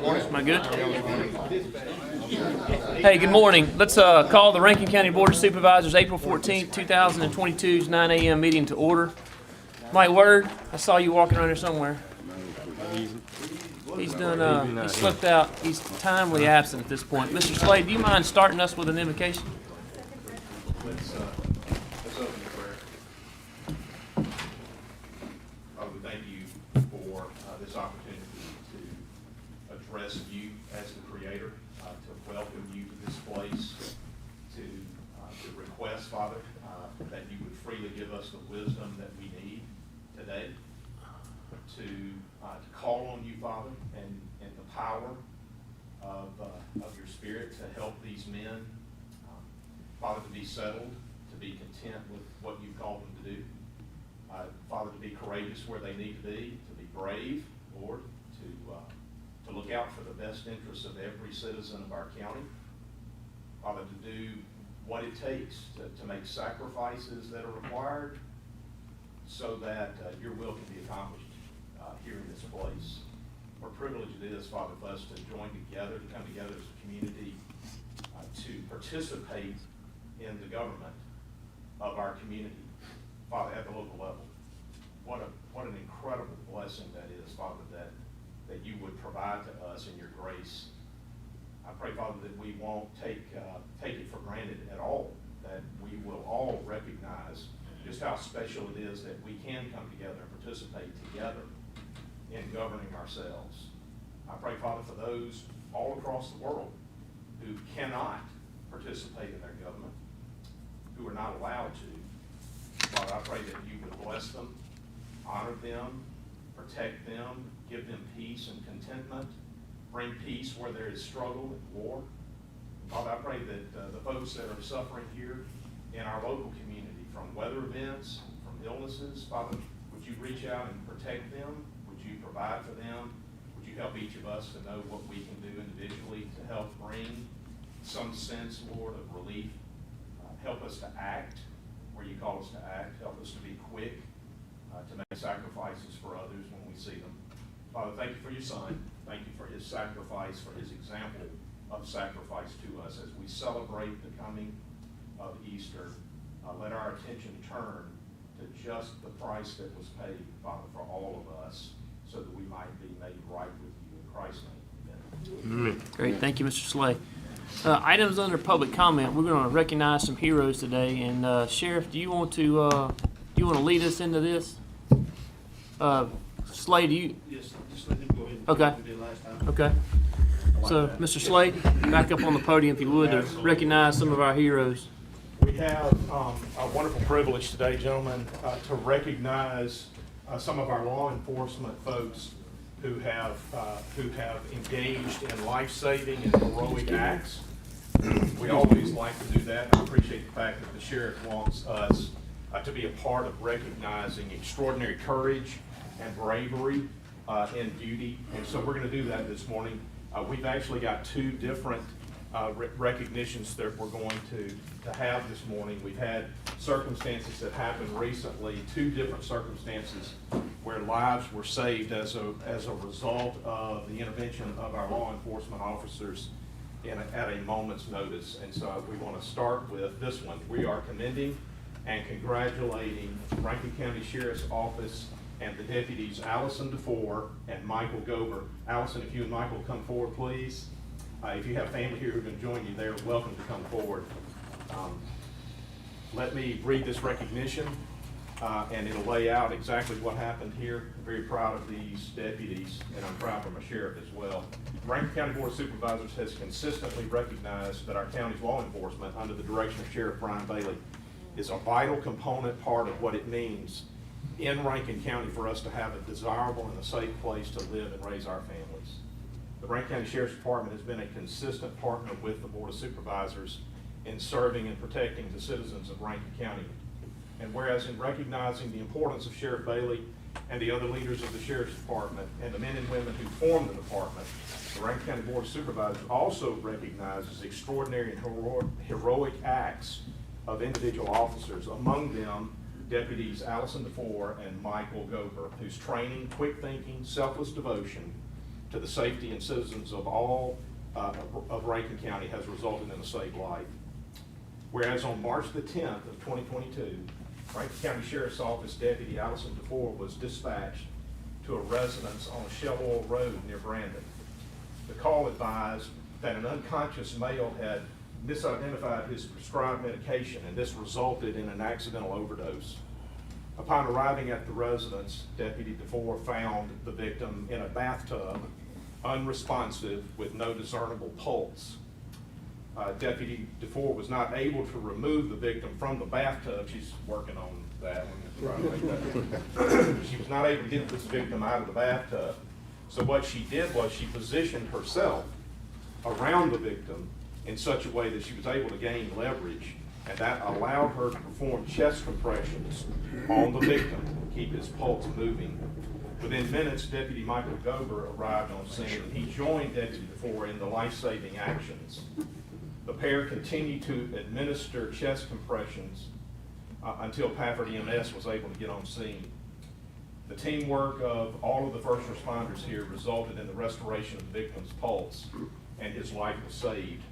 Am I good? Hey, good morning. Let's call the Rankin County Board of Supervisors April 14th, 2022's 9 a.m. meeting to order. Mike Word, I saw you walking around here somewhere. He's done. He slipped out. He's timely absent at this point. Mr. Slade, do you mind starting us with an invocation? Let's open the prayer. Father, we thank you for this opportunity to address you as the Creator, to welcome you to this place, to request, Father, that you would freely give us the wisdom that we need today, to call on you, Father, and the power of your Spirit to help these men, Father, to be settled, to be content with what you've called them to do. Father, to be courageous where they need to be brave, Lord, to look out for the best interests of every citizen of our county. Father, to do what it takes to make sacrifices that are required so that your will can be accomplished here in this place. What a privilege it is, Father, for us to join together, to come together as a community, to participate in the government of our community, Father, at the local level. What an incredible blessing that is, Father, that you would provide to us in your grace. I pray, Father, that we won't take it for granted at all, that we will all recognize just how special it is that we can come together and participate together in governing ourselves. I pray, Father, for those all across the world who cannot participate in their government, who are not allowed to. Father, I pray that you would bless them, honor them, protect them, give them peace and contentment, bring peace where there is struggle and war. Father, I pray that the folks that are suffering here in our local community from weather events, from illnesses, Father, would you reach out and protect them? Would you provide for them? Would you help each of us to know what we can do individually to help bring some sense, Lord, of relief? Help us to act where you call us to act. Help us to be quick to make sacrifices for others when we see them. Father, thank you for your Son. Thank you for his sacrifice, for his example of sacrifice to us as we celebrate the coming of Easter. Let our attention turn to just the price that was paid, Father, for all of us, so that we might be made right with you in Christ's name. Amen. Great. Thank you, Mr. Slade. Items under public comment. We're going to recognize some heroes today. And Sheriff, do you want to lead us into this? Slade, do you? Yes, just let him go ahead and okay. do what we did last time. Okay. So, Mr. Slade, back up on the podium if you would to recognize some of our heroes. We have a wonderful privilege today, gentlemen, to recognize some of our law enforcement folks who have engaged in life-saving and heroic acts. We always like to do that. I appreciate the fact that the sheriff wants us to be a part of recognizing extraordinary courage and bravery in duty, and so we're going to do that this morning. We've actually got two different recognitions that we're going to have this morning. We've had circumstances that happened recently, two different circumstances where lives were saved as a result of the intervention of our law enforcement officers at a moment's notice. And so we want to start with this one. We are commending and congratulating Rankin County Sheriff's Office and the deputies Allison DeFore and Michael Gober. Allison, if you and Michael come forward, please. If you have family here who are going to join you, they're welcome to come forward. Let me read this recognition, and it'll lay out exactly what happened here. I'm very proud of these deputies, and I'm proud for my sheriff as well. Rankin County Board of Supervisors has consistently recognized that our county's law enforcement, under the direction of Sheriff Brian Bailey, is a vital component part of what it means in Rankin County for us to have a desirable and a safe place to live and raise our families. The Rankin County Sheriff's Department has been a consistent partner with the Board of Supervisors in serving and protecting the citizens of Rankin County. And whereas in recognizing the importance of Sheriff Bailey and the other leaders of the Sheriff's Department and the men and women who form the department, the Rankin County Board of Supervisors also recognizes extraordinary and heroic acts of individual officers, among them Deputies Allison DeFore and Michael Gober, whose training, quick thinking, selfless devotion to the safety and citizens of all of Rankin County has resulted in a saved life. Whereas on March the 10th of 2022, Rankin County Sheriff's Office Deputy Allison DeFore was dispatched to a residence on Shell Oil Road near Brandon. The call advised that an unconscious male had misidentified his prescribed medication, and this resulted in an accidental overdose. Upon arriving at the residence, Deputy DeFore found the victim in a bathtub, unresponsive, with no discernible pulse. Deputy DeFore was not able to remove the victim from the bathtub. She's working on that. She was not able to get this victim out of the bathtub. So what she did was she positioned herself around the victim in such a way that she was able to gain leverage, and that allowed her to perform chest compressions on the victim to keep his pulse moving. Within minutes, Deputy Michael Gober arrived on scene, and he joined Deputy DeFore in the life-saving actions. The pair continued to administer chest compressions until Pafford EMS was able to get on scene. The teamwork of all of the first responders here resulted in the restoration of the victim's pulse, and his life was saved.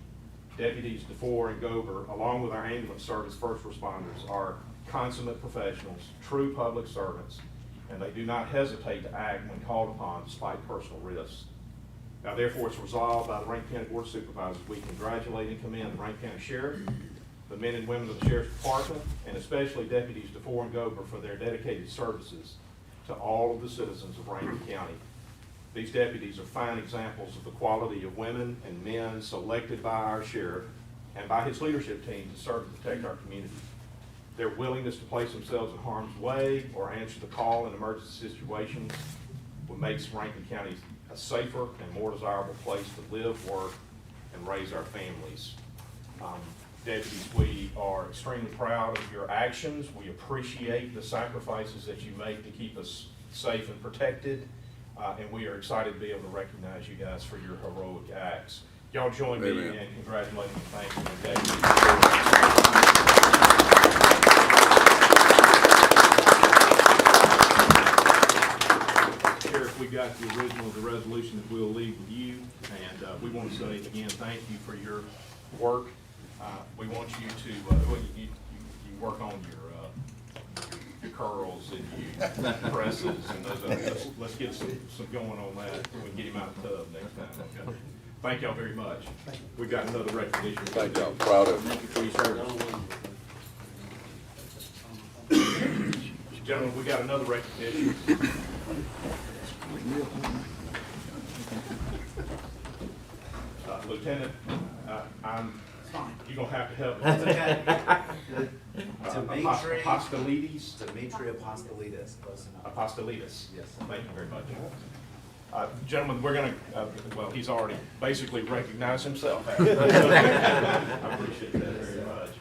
Deputies DeFore and Gober, along with our ambulance service first responders, are consummate professionals, true public servants, and they do not hesitate to act when called upon despite personal risks. Now therefore, it's resolved by the Rankin County Board of Supervisors, we congratulate and commend the Rankin County Sheriff, the men and women of the Sheriff's Department, and especially Deputies DeFore and Gober for their dedicated services to all of the citizens of Rankin County. These deputies are fine examples of the quality of women and men selected by our sheriff and by his leadership team to serve and protect our community. Their willingness to place themselves in harm's way or answer the call in emergency situations what makes Rankin County a safer and more desirable place to live, work, and raise our families. Deputies, we are extremely proud of your actions. We appreciate the sacrifices that you make to keep us safe and protected. And we are excited to be able to recognize you guys for your heroic acts. Y'all join me in congratulating and thanking the deputies. Sheriff, we got the original of the resolution that we'll leave with you, and we want to say again thank you for your work. We want you to you work on your curls and you presses and those other, let's get some going on that. We can get him out of the tub next time. Okay? Thank y'all very much. We got another recognition. Thank y'all, proud of Thank you for your service. Gentlemen, we got another recognition. Lieutenant, you're gonna have to help me. Apostolides. Dimitri Apostolides, close enough. Apostolides. Yes. Thank you very much. Gentlemen, we're going to, well, he's already basically recognized himself. I appreciate that very much.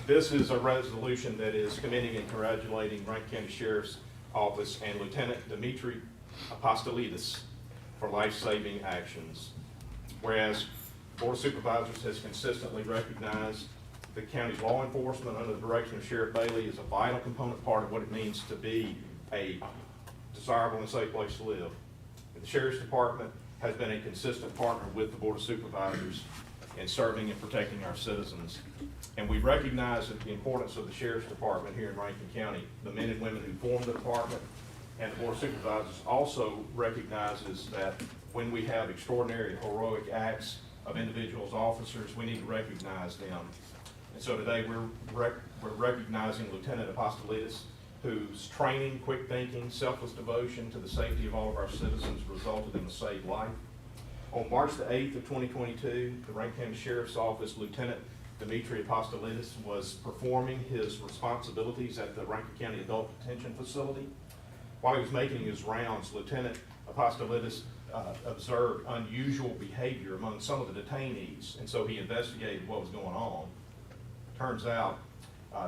This is a resolution that is commending and congratulating Rankin County Sheriff's Office and Lieutenant Dimitri Apostolides for life-saving actions. Whereas Board of Supervisors has consistently recognized the county's law enforcement under the direction of Sheriff Bailey is a vital component part of what it means to be a desirable and safe place to live. The Sheriff's Department has been a consistent partner with the Board of Supervisors in serving and protecting our citizens. And we recognize the importance of the Sheriff's Department here in Rankin County. The men and women who form the department and the Board of Supervisors also recognizes that when we have extraordinary and heroic acts of individuals, officers, we need to recognize them. And so today we're recognizing Lieutenant Apostolides, whose training, quick thinking, selfless devotion to the safety of all of our citizens resulted in a saved life. On March the 8th of 2022, the Rankin County Sheriff's Office Lieutenant Dimitri Apostolides was performing his responsibilities at the Rankin County Adult Detention Facility. While he was making his rounds, Lieutenant Apostolides observed unusual behavior among some of the detainees, and so he investigated what was going on. Turns out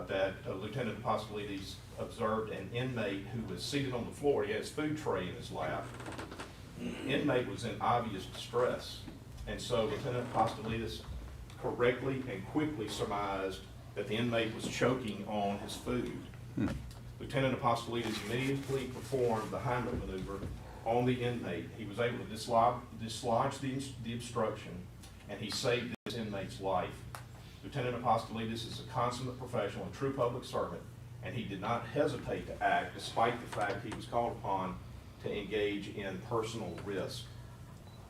that Lieutenant Apostolides observed an inmate who was seated on the floor. He had his food tray in his lap. The inmate was in obvious distress, and so Lieutenant Apostolides correctly and quickly surmised that the inmate was choking on his food. Lieutenant Apostolides immediately performed the Heimlich maneuver on the inmate. He was able to dislodge the obstruction, and he saved this inmate's life. Lieutenant Apostolides is a consummate professional and true public servant, and he did not hesitate to act despite the fact he was called upon to engage in personal risk.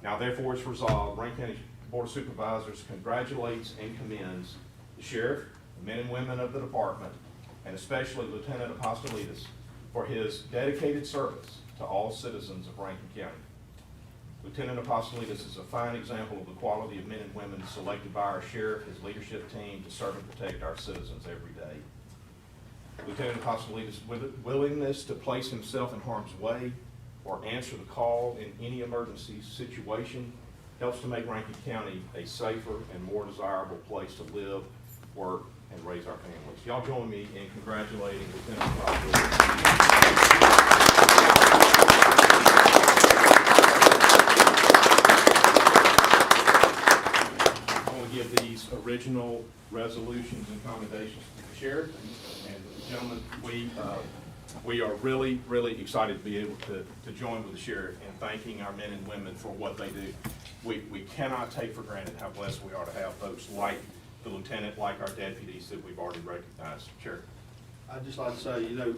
Now therefore it's resolved, Rankin County Board of Supervisors congratulates and commends the sheriff, the men and women of the department, and especially Lieutenant Apostolides for his dedicated service to all citizens of Rankin County. Lieutenant Apostolides is a fine example of the quality of men and women selected by our sheriff, his leadership team, to serve and protect our citizens every day. Lieutenant Apostolides' willingness to place himself in harm's way or answer the call in any emergency situation helps to make Rankin County a safer and more desirable place to live, work, and raise our families. Y'all join me in congratulating Lieutenant Apostolides. Give these original resolutions and commendations to the sheriff. And gentlemen, we are really, really excited to be able to join with the sheriff in thanking our men and women for what they do. We cannot take for granted how blessed we are to have folks like the lieutenant, like our deputies that we've already recognized. Sheriff. I'd just like to say, you know,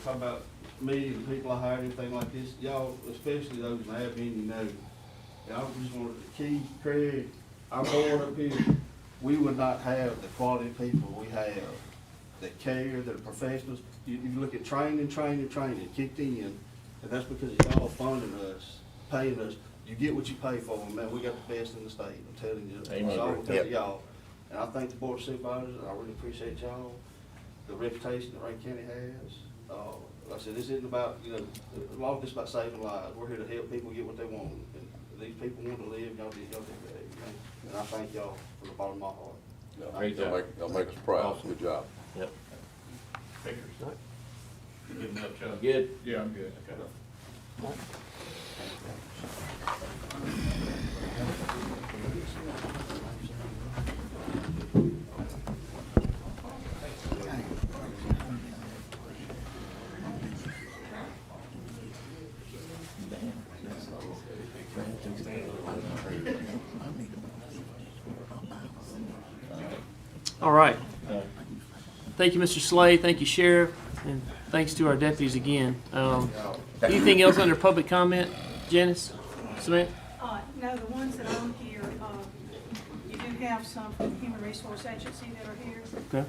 talk about me and people I hire, anything like this, y'all, especially those in admin, you know, I just wanted to key Craig, our board up here, we would not have the quality of people we have that care, that are professionals. You look at training, kicked in, and that's because y'all funding us, paying us. You get what you pay for, man. We got the best in the state, I'm telling you. It's all because of y'all. And I thank the Board of Supervisors, I really appreciate y'all, the reputation that Rankin County has. Like I said, this isn't about, you know, a lot of this is about saving lives. We're here to help people get what they want. And these people want to live, y'all did that. And I thank y'all from the bottom of my heart. Great job. They'll make us proud. Good job. Yep. Fingers. You good enough, Chuck? Good. Yeah, I'm good. Okay. All right. Thank you, Mr. Slade. Thank you, Sheriff. And thanks to our deputies again. Anything else under public comment? Janice? Samantha? No, the ones that are on here, you do have some from the Human Resource Agency that are here. Okay.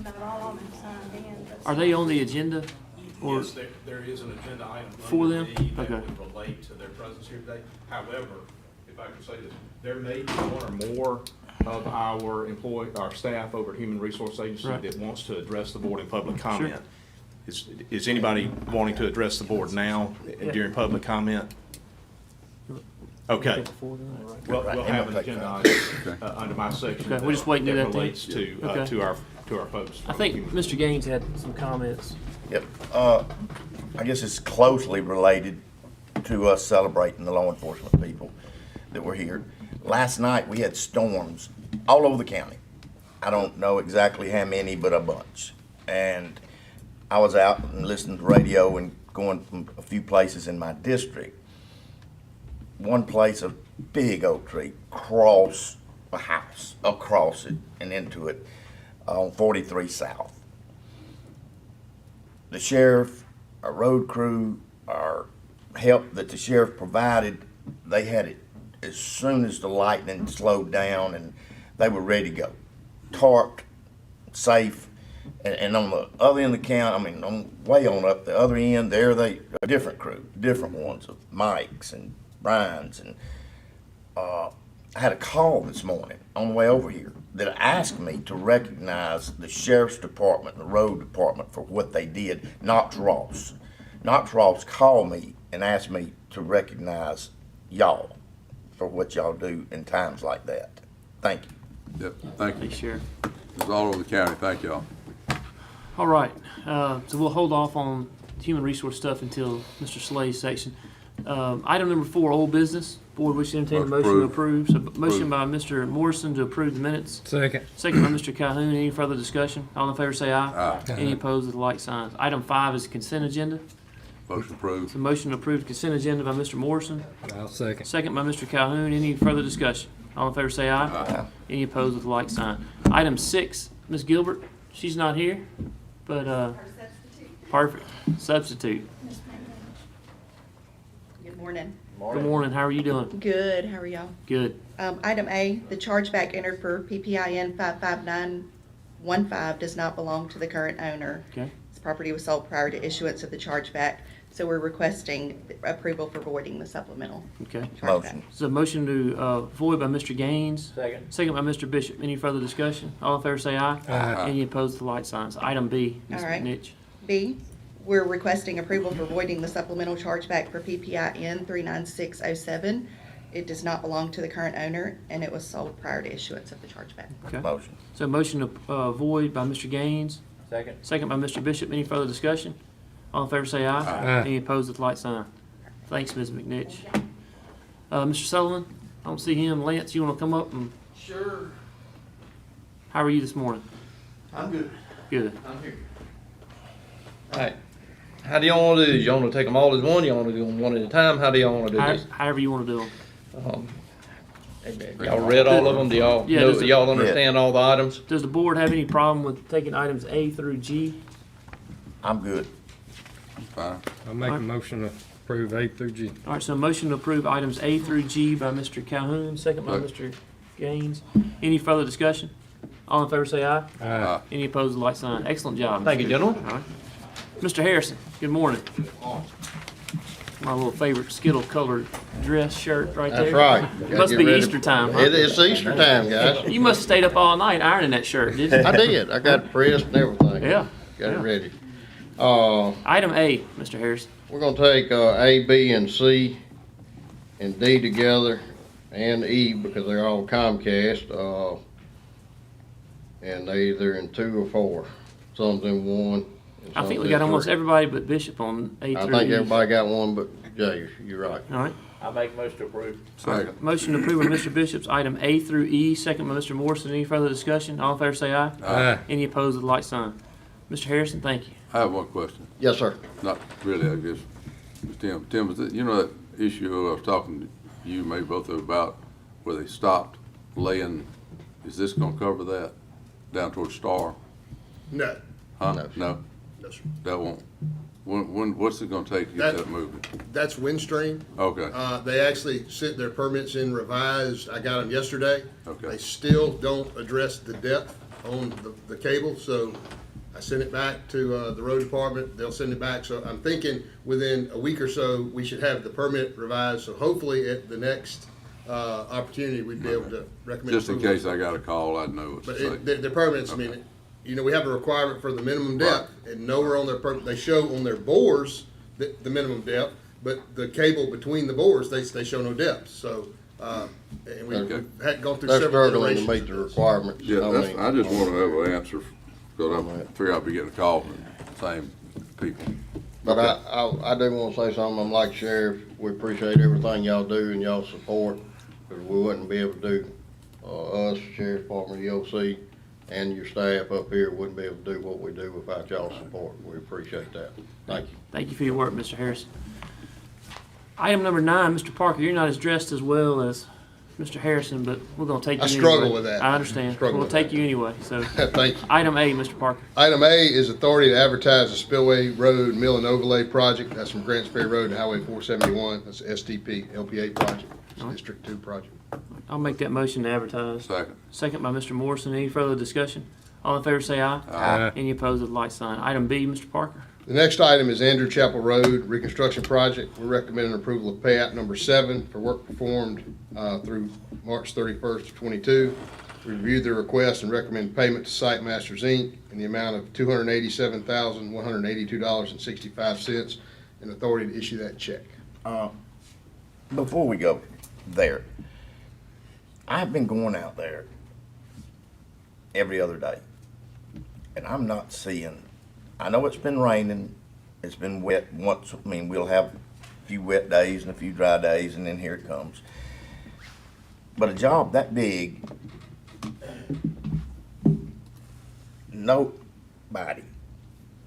Not all of them signed in. But Are they on the agenda? Or Yes, there is an agenda item For under them? D that Okay. would relate to their presence here today. However, if I could say this, there may be one or more of our staff over at Human Resource Agency Right. that wants to address the board in public comment. Is anybody wanting to address the board now during public comment? Okay. We'll have an agenda item under my section. Okay, we're just waiting to do that that then? relates Okay. to our folks. I think Mr. Gaines had some comments. Yep. I guess it's closely related to us celebrating the law enforcement people that were here. Last night, we had storms all over the county. I don't know exactly how many, but a bunch. And I was out and listening to radio and going from a few places in my district. One place, a big oak tree, across a house, across it and into it, on 43 South. The sheriff, our road crew, our help that the sheriff provided, they had it as soon as the lightning slowed down, and they were ready to go. Tarped, safe, and on the other end of the county, way on up the other end, there they a different crew, different ones of Mike's and Brian's, and I had a call this morning on the way over here that asked me to recognize the sheriff's department and the road department for what they did. Knox Ross called me and asked me to recognize y'all for what y'all do in times like that. Thank you. Yep, thank you. Thanks, Sheriff. It's all over the county. Thank y'all. All right. So we'll hold off on human resource stuff until Mr. Slade's section. Item number 4, old business. Board wishes to entertain a Motion motion to approve. So motion by Mr. Morrison to approve the minutes. Second. Second by Mr. Calhoun. Any further discussion? All in favor say aye. Aye. Any opposed with like signs. Item 5 is consent agenda. Motion approved. So motion to approve consent agenda by Mr. Morrison. I'll second. Second by Mr. Calhoun. Any further discussion? All in favor say aye. Aye. Any opposed with like sign. Item 6, Ms. Gilbert. She's not here, but, perfect. Substitute. Good morning. Good morning. How are you doing? Good, how are y'all? Good. Item A, the chargeback entered for PPIN 55915 does not belong to the current owner. Okay. This property was sold prior to issuance of the chargeback, so we're requesting approval for voiding the supplemental Okay. chargeback. Motion. So motion to void by Mr. Gaines. Second. Second by Mr. Bishop. Any further discussion? All in favor say aye. Aye. Any opposed with the light signs. Item B, Ms. All right. McNitch. B, we're requesting approval for voiding the supplemental chargeback for PPIN 39607. It does not belong to the current owner, and it was sold prior to issuance of the chargeback. Okay. Motion. So motion to void by Mr. Gaines. Second. Second by Mr. Bishop. Any further discussion? All in favor say aye. Aye. Any opposed with light sign. Thanks, Ms. McNitch. Mr. Sullivan, I don't see him. Lance, you want to come up and, Sure, how are you this morning? I'm good. Good. I'm here. Alright, how do y'all wanna do this? Y'all wanna take them all as one? Y'all wanna do them one at a time? How do y'all wanna do this? However you want to do them. Y'all read all of them? Do y'all Yeah, know, does it- y'all understand all the items? Does the board have any problem with taking items A through G? I'm good. Fine. I'll make a motion to approve A through G. All right, so motion to approve items A through G by Mr. Calhoun, second by Second. Mr. Gaines. Any further discussion? All in favor say aye. Aye. Any opposed, like sign. Excellent job. Thank you, gentlemen. All right. Mr. Harrison, good morning. My little favorite Skittle colored dress shirt right there. That's right. It must be Easter time, huh? It's Easter time, guys. You must have stayed up all night ironing that shirt, didn't you? I did. I got it pressed and everything. Yeah. Got it yeah. ready. Item A, Mr. Harrison. We're gonna take, A, B, and C, and D together, and E, because they're all Comcast, and they either in 2 or 4. Some's in 1. and I think some's we in got almost 3. everybody but Bishop on A I through think E. everybody got one but Jay, you're right. All right. I make most to approve. Second. Motion to approve by Mr. Bishop's item A through E, second by Mr. Morrison. Any further discussion? All in favor say aye. Aye. Any opposed with the light sign. Mr. Harrison, thank you. I have one question. Yes, sir. Not really, I guess. Tim, is it, you know that issue I was talking to you, maybe both of you about, where they stopped laying, is this gonna cover that down towards Star? No, Huh? No. No? no, sir. That won't. What's it gonna take to get that moving? That's Windstream. Okay. They actually sent their permits in revised. I got them yesterday. Okay. They still don't address the depth on the cable, so I sent it back to the road department. They'll send it back. So I'm thinking within a week or so, we should have the permit revised. So hopefully at the next opportunity, we'd be able to recommend. Just in approval. case I got a call, I'd know what But to say. their permits, I mean, you know, we have a requirement for the minimum depth, and nowhere on their they show on their bores the minimum depth, but the cable between the bores, they show no depth, so, and we Okay. had gone through They're several struggling to iterations meet of the this. requirements. Yeah, mean, I just wanna have an answer, because I figure I'll be getting a call from the same people. But I do want to say something. I'm like Sheriff. We appreciate everything y'all do and y'all support, because we wouldn't be able to do, us, Sheriff's Department, the OC, and your staff up here wouldn't be able to do what we do without y'all's support. We appreciate that. Thank you. Thank you for your work, Mr. Harrison. Item number 9, Mr. Parker, you're not as dressed as well as Mr. Harrison, but we're gonna take you I anyway. struggle with that. I understand. Struggle We'll with take that. you anyway, so. Thank you. Item A, Mr. Parker. Item A is authority to advertise the Spillway Road Mill and Overlay Project. That's from Grants Ferry Road to Highway 471. That's a STP LPA project. It's a District 2 project. I'll make that motion to advertise. Second. Second by Mr. Morrison. Any further discussion? All in favor say aye. Aye. Any opposed with light sign. Item B, Mr. Parker. The next item is Andrew Chapel Road Reconstruction Project. We're recommending approval of payout number 7 for work performed through March 31st of 22. We reviewed the request and recommend payment to Site Masters, Inc. in the amount of $287,182.65 and authority to issue that check. Before we go there, I've been going out there every other day, and I'm not seeing, I know it's been raining, it's been wet once, I mean, we'll have few wet days and a few dry days, and then here it comes. But a job that big, nobody,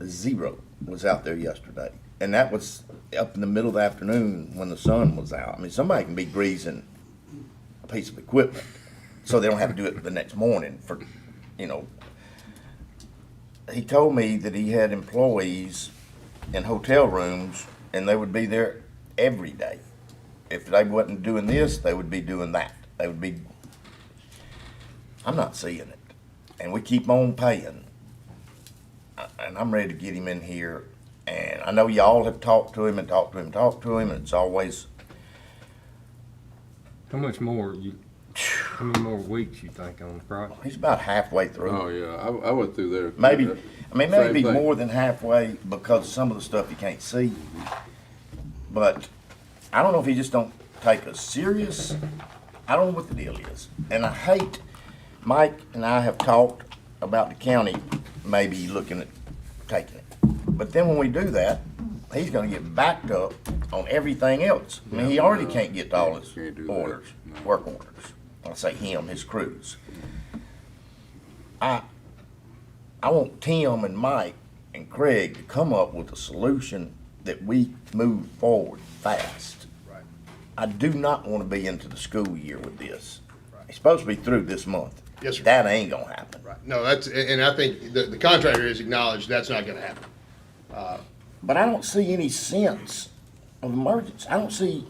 zero, was out there yesterday. And that was up in the middle of the afternoon when the sun was out. I mean, somebody can be greasing a piece of equipment so they don't have to do it the next morning for, you know. He told me that he had employees in hotel rooms and they would be there every day. If they wasn't doing this, they would be doing that. They would be, I'm not seeing it. And we keep on paying. And I'm ready to get him in here. And I know y'all have talked to him and talked to him and talked to him, and it's always, How much more how many more weeks you think on the project? he's about halfway through. Oh, yeah, I went through there. Maybe, I mean, maybe Same thing. more than halfway because some of the stuff you can't see. But I don't know if he just don't take us serious. I don't know what the deal is. And I hate, Mike and I have talked about the county maybe looking at taking it. But then when we do that, he's gonna get backed up on everything else. I mean, he already can't get to all his Can't do that. orders, No. work orders. I'll say him, his crews. I want Tim and Mike and Craig to come up with a solution that we move forward fast. Right. I do not want to be into the school year with this. It's supposed to be through this month. Yes, sir. That ain't gonna happen. Right. No, and I think the contractor has acknowledged that's not gonna happen. But I don't see any sense of emergency. I don't see,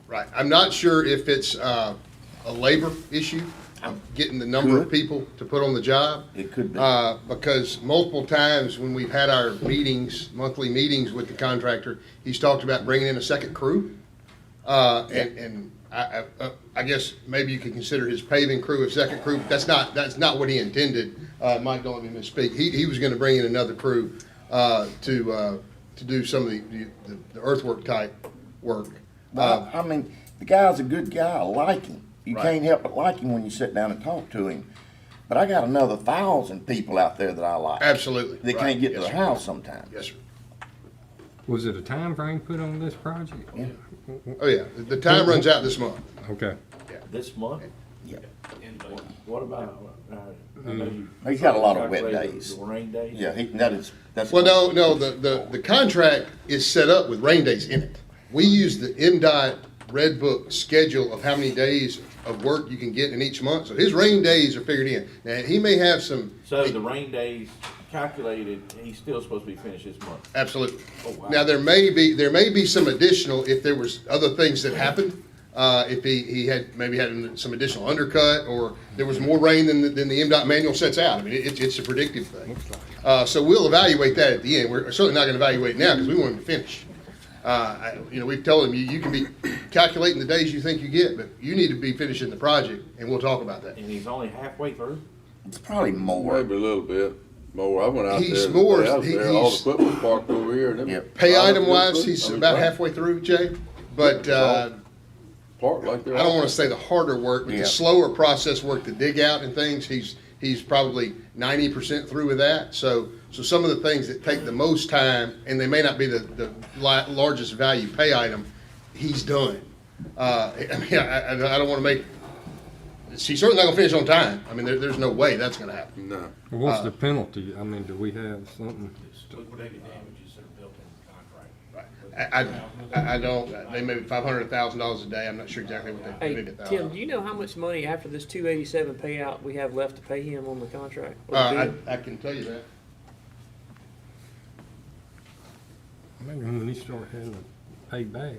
Right. I'm not sure if it's a labor issue, getting the number of Could. people to put on the job. it could be. Because multiple times when we've had our meetings, monthly meetings with the contractor, he's talked about bringing in a second crew. And I guess maybe you could consider his paving crew a second crew. That's not what he intended. Mike, don't let me misspeak. He was gonna bring in another crew to do some of the earthwork type work. Well, I mean, the guy's a good guy. I like him. You Right. can't help but like him when you sit down and talk to him. But I got another 1,000 people out there that I like. Absolutely. They Right. can't get to Yes, their sir. house sometimes. Yes, sir. Was it a time frame put on this project? Yeah. Oh, yeah. The time runs out this month. Okay. This month? Yeah. What about, I know you He's got a lot of wet calculated days. the rain days? Yeah, that's. Well, no, the contract is set up with rain days in it. We use the MDOT Red Book schedule of how many days of work you can get in each month. So his rain days are figured in. Now, he may have some. So the rain days calculated, he's still supposed to be finished this month? Absolutely. Oh, wow. Now, there may be some additional, if there was other things that happened, if he had some additional undercut, or there was more rain than the MDOT manual sets out. I mean, it's a predictive thing. So we'll evaluate that at the end. We're certainly not gonna evaluate it now, because we want him to finish. We've told him, you can be calculating the days you think you get, but you need to be finishing the project, and we'll talk about that. And he's only halfway through? It's probably more. Maybe a little bit more. I went out He's there. more- I was there, all the he's- equipment parked over here. and Yep. Pay all the item wise, equipment, he's I mean, about right. halfway through, Jay, but, Parked like they're. I don't wanna say the harder work, but Yeah. the slower process work to dig out and things, he's probably 90% through with that. So some of the things that take the most time, and they may not be the largest value pay item, he's done. I don't wanna make, he's certainly not gonna finish on time. I mean, there's no way that's gonna happen. No. Well, what's the penalty? I mean, do we have something? Liquidated damages that are built in the contract. I don't, they may be $500,000 a day. I'm not sure exactly what they Hey, did it. Tim, do you know how much money after this 287 payout we have left to pay him on the contract? Or the bid? I can tell you that. Maybe when he start having to pay back,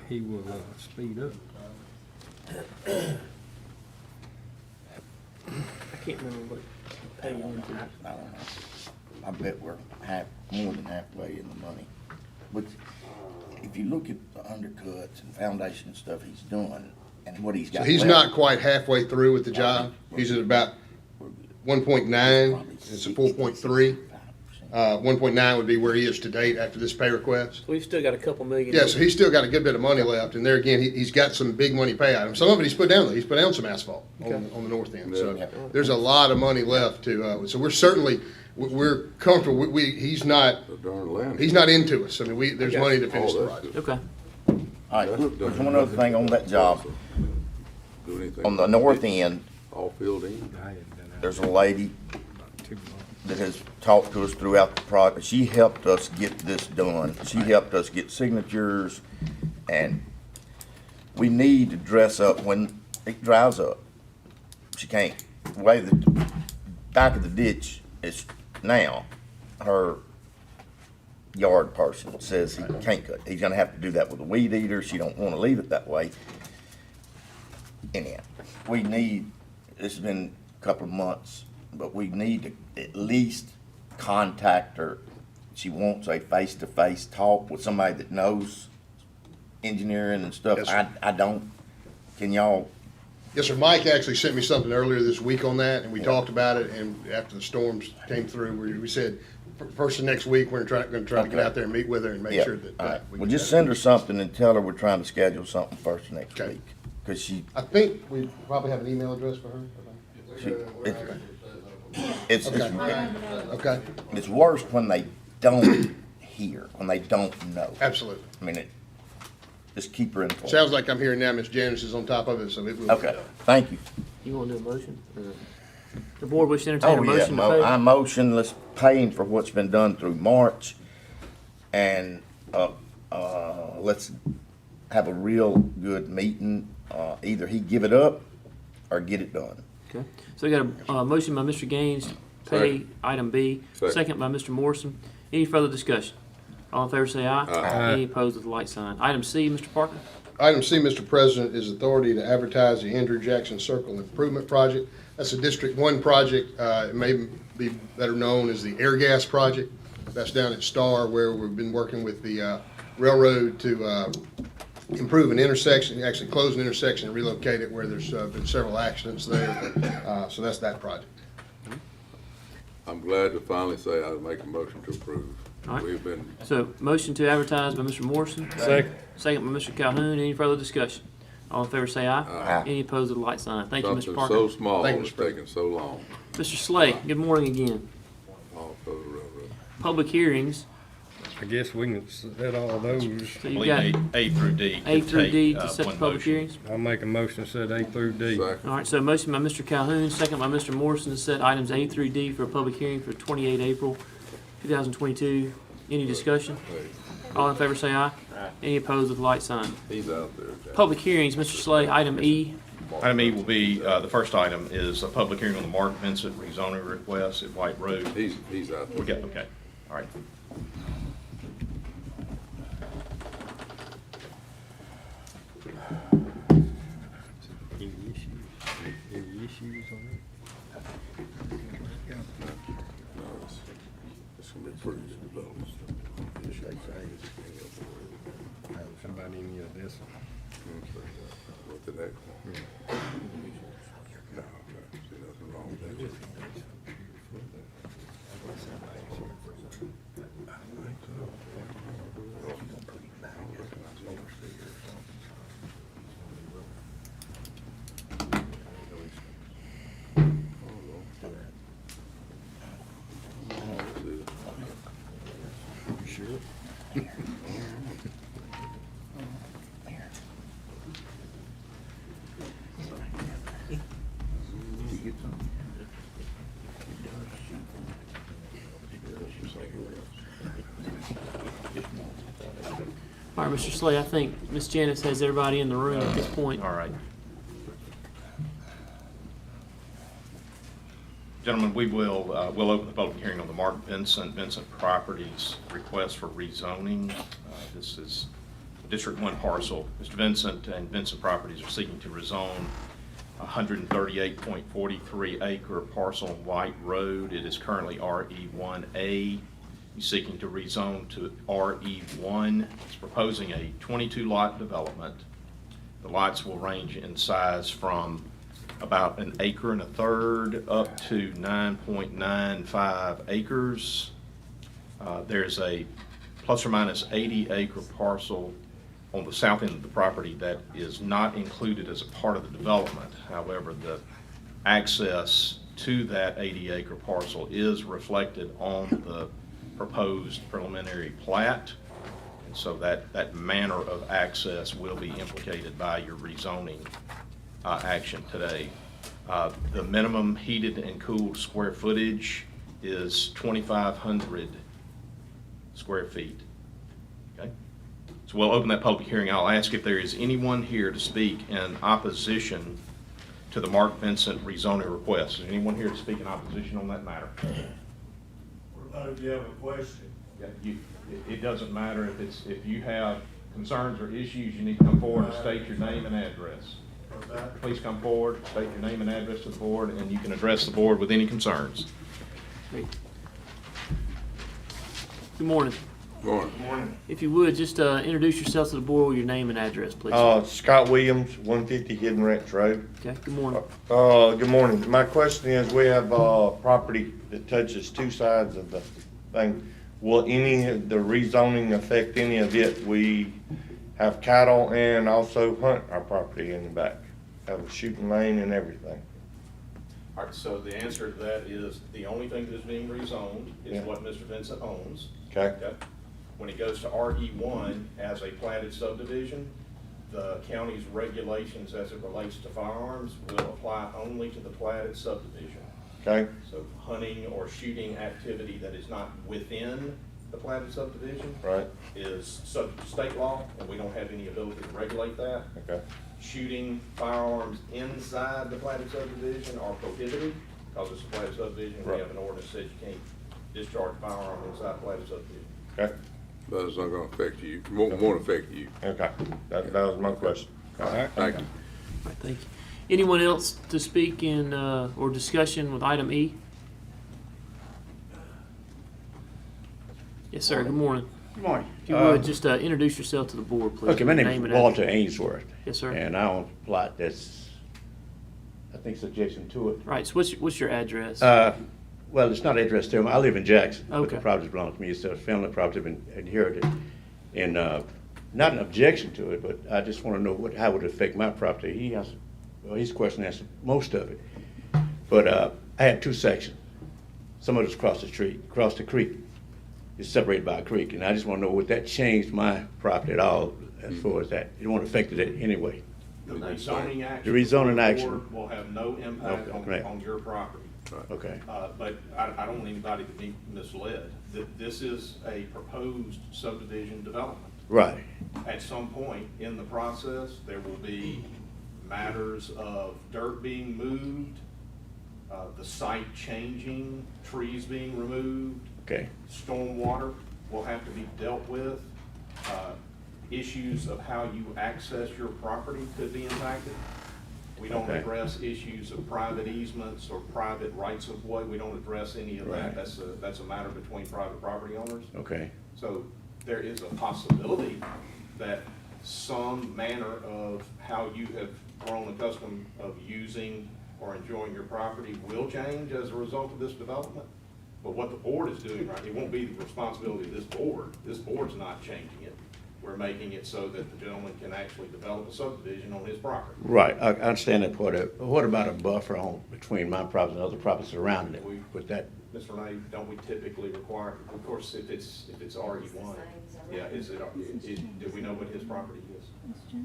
he will speed up. I can't remember what pay him into. I don't know. I bet we're more than halfway in the money. But if you look at the undercuts and foundation and stuff he's doing and what he's got. So he's left, not quite halfway through with the job. He's at about 1.9. It's a 4.3. 1.9 would be where he is to date after this pay request. We've still got a couple million. Yeah, so he's still got a good bit of money left, and there again, he's got some big money pay items. Some of it he's put down, though. He's put down some asphalt on the north end, so Yeah. there's a lot of money left to, so we're comfortable, he's not The darn land. into us. I mean, there's Okay. money to finish the Oh, that's project. Okay. All right, look, there's one other thing on that job. Do anything? On the north end, All filled in? I hadn't been out there's a lady too long. that has talked to us throughout the project. She helped us get this done. She helped us get signatures, and we need to dress up when it dries up. She can't. The way the back of the ditch is now, her yard person says he can't cut. He's gonna have to do that with a weed eater. She don't wanna leave it that way. Anyhow, we need, it's been a couple of months, but we need to at least contact her. She wants a face-to-face talk with somebody that knows engineering and stuff. Yes, sir. I don't. Can y'all, Yes, sir. Mike actually sent me something earlier this week on that, and we talked about it, and after the storms came through, we said, first of next week, we're gonna try to get Okay. out there and meet with her and make yeah, sure that. all right. we Well, get just that. send her something and tell her we're trying to schedule something first of next Okay. week. Cause she, I think we probably have an email address for her. it's, Okay. Okay, it's worse when they don't hear, when they don't know. absolutely. I mean, just keep her informed. Sounds like I'm hearing now Miss Janice is on top of it, so it will be Okay, done. thank you. You wanna do a motion? The board wish to entertain a Oh, yeah, motion to pay? I motion, let's pay him for what's been done through March, and, let's have a real good meeting. Either he give it up or get it done. Okay, so we got a motion by Mr. Gaines to pay item B, second by Mr. Morrison. Any further discussion? All in favor say aye. Aye. Any opposed with the light sign. Item C, Mr. Parker. Item C, Mr. President, is authority to advertise the Andrew Jackson Circle Improvement Project. That's a District 1 project. It may be better known as the Air Gas Project. That's down at Star, where we've been working with the railroad to improve an intersection, actually close an intersection and relocate it where there's been several accidents there. So that's that project. I'm glad to finally say I'd make a motion to approve. All right. We've been, So motion to advertise by Mr. Morrison. Second. Second by Mr. Calhoun. Any further discussion? All in favor say aye. Aye. Any opposed with the light sign. Thank you, Mr. something Parker. so small Thank you, that's Mr. President. taking so long. Mr. Slay, good morning again. All for the railroad. Public hearings. I guess we can set all those. So you've got A through D. A through take, D to set the one public motion. hearings. I'll make a motion to set A through D. Second. All right, so a motion by Mr. Calhoun, second by Mr. Morrison to set items A through D for a public hearing for 28 April 2022. Any discussion? Hey, All in favor say aye. Any opposed with the light sign. he's out there, Jack. Public hearings, Mr. Slay, item E. Item E will be, the first item is a public hearing on the Mark Vincent rezoning request at White Road. He's out there. We got, okay, all right. Any issues? Any issues on it? No, it's gonna be pretty development. How about any of this? What the next one? No, see nothing wrong with that. All right, Mr. Slay, I think Ms. Janice has everybody in the room at this point. All right. Gentlemen, we'll open the public hearing on the Mark Vincent Properties request for rezoning. This is District 1 parcel. Mr. Vincent and Vincent Properties are seeking to rezone 138.43 acre parcel on White Road. It is currently RE1A. He's seeking to rezone to RE1. He's proposing a 22 lot development. The lots will range in size from about 1 1/3 acres up to 9.95 acres. There's a plus or minus 80 acre parcel on the south end of the property that is not included as a part of the development. However, the access to that 80 acre parcel is reflected on the proposed preliminary plat. And So that manner of access will be implicated by your rezoning action today. The minimum heated and cooled square footage is 2,500 square feet. Okay? So we'll open that public hearing. I'll ask if there is anyone here to speak in opposition to the Mark Vincent rezoning request. Is anyone here to speak in opposition on that matter? What about if you have a question? Yeah, it doesn't matter if you have concerns or issues, you need to come forward and state your name and address. What's that? Please come forward, state your name and address to the board, and you can address the board with any concerns. Great. Good morning. Morning. If you would, just introduce yourself to the board with your name and address, please. Scott Williams, 150 Hidden Ranch Road. Okay, good morning. Good morning. My question is, we have property that touches two sides of the thing. Will any of the rezoning affect any of it? We have cattle and also hunt our property in the back. Have a shooting lane and everything. All right, so the answer to that is the only thing that is being rezoned is what Mr. Vincent owns. Okay. When it goes to RE1 as a platted subdivision, the county's regulations as it relates to firearms will apply only to the platted subdivision. Okay. So hunting or shooting activity that is not within the platted subdivision Right. is subject to state law, and we don't have any ability to regulate that. Okay. Shooting firearms inside the platted subdivision are prohibited, because it's a platted subdivision, we Right. have an ordinance that you can't discharge a firearm inside the platted subdivision. Okay. But it's not gonna affect you, won't affect you. Okay. That was my question. All right, thank you. All right, thank you. Anyone else to speak in, or discussion with item E? Yes, sir, good morning. Good morning. If you would, just introduce yourself to the board, please. Okay, my Your name is and Walter address. Ainsworth. Yes, sir. And I own a plot that's, I think, it's adjacent to it. Right, so what's your address? Well, it's not addressed to me. I live in Jackson, but the Okay. property belongs to me. It's a family property, been inherited. And not an objection to it, but I just want to know how it would affect my property. He has, well, his question answered most of it. But I had two sections. Some of it's across the street, across the creek. It's separated by a creek, and I just want to know, would that change my property at all as far as that? It won't affect it anyway. The rezoning action. The rezoning of the action. board will have no impact Okay. on your property. Okay. But I don't want anybody to be misled. This is a proposed subdivision development. Right. At some point in the process, there will be matters of dirt being moved, the site changing, trees being removed. Okay. Stormwater will have to be dealt with. Issues of how you access your property could be impacted. We don't Okay. address issues of private easements or private rights of way. We don't address any of that. Right. That's a matter between private property owners. Okay. So there is a possibility that some manner of how you have grown accustomed of using or enjoying your property will change as a result of this development. But what the board is doing, right, it won't be the responsibility of this board. This board's not changing it. We're making it so that the gentleman can actually develop a subdivision on his property. Right, I understand that part of it. But what about a buffer between my property and other properties surrounding it? With that, Mr. Renee, don't we typically require, of course, if it's RE1, yeah, do we know what his property is?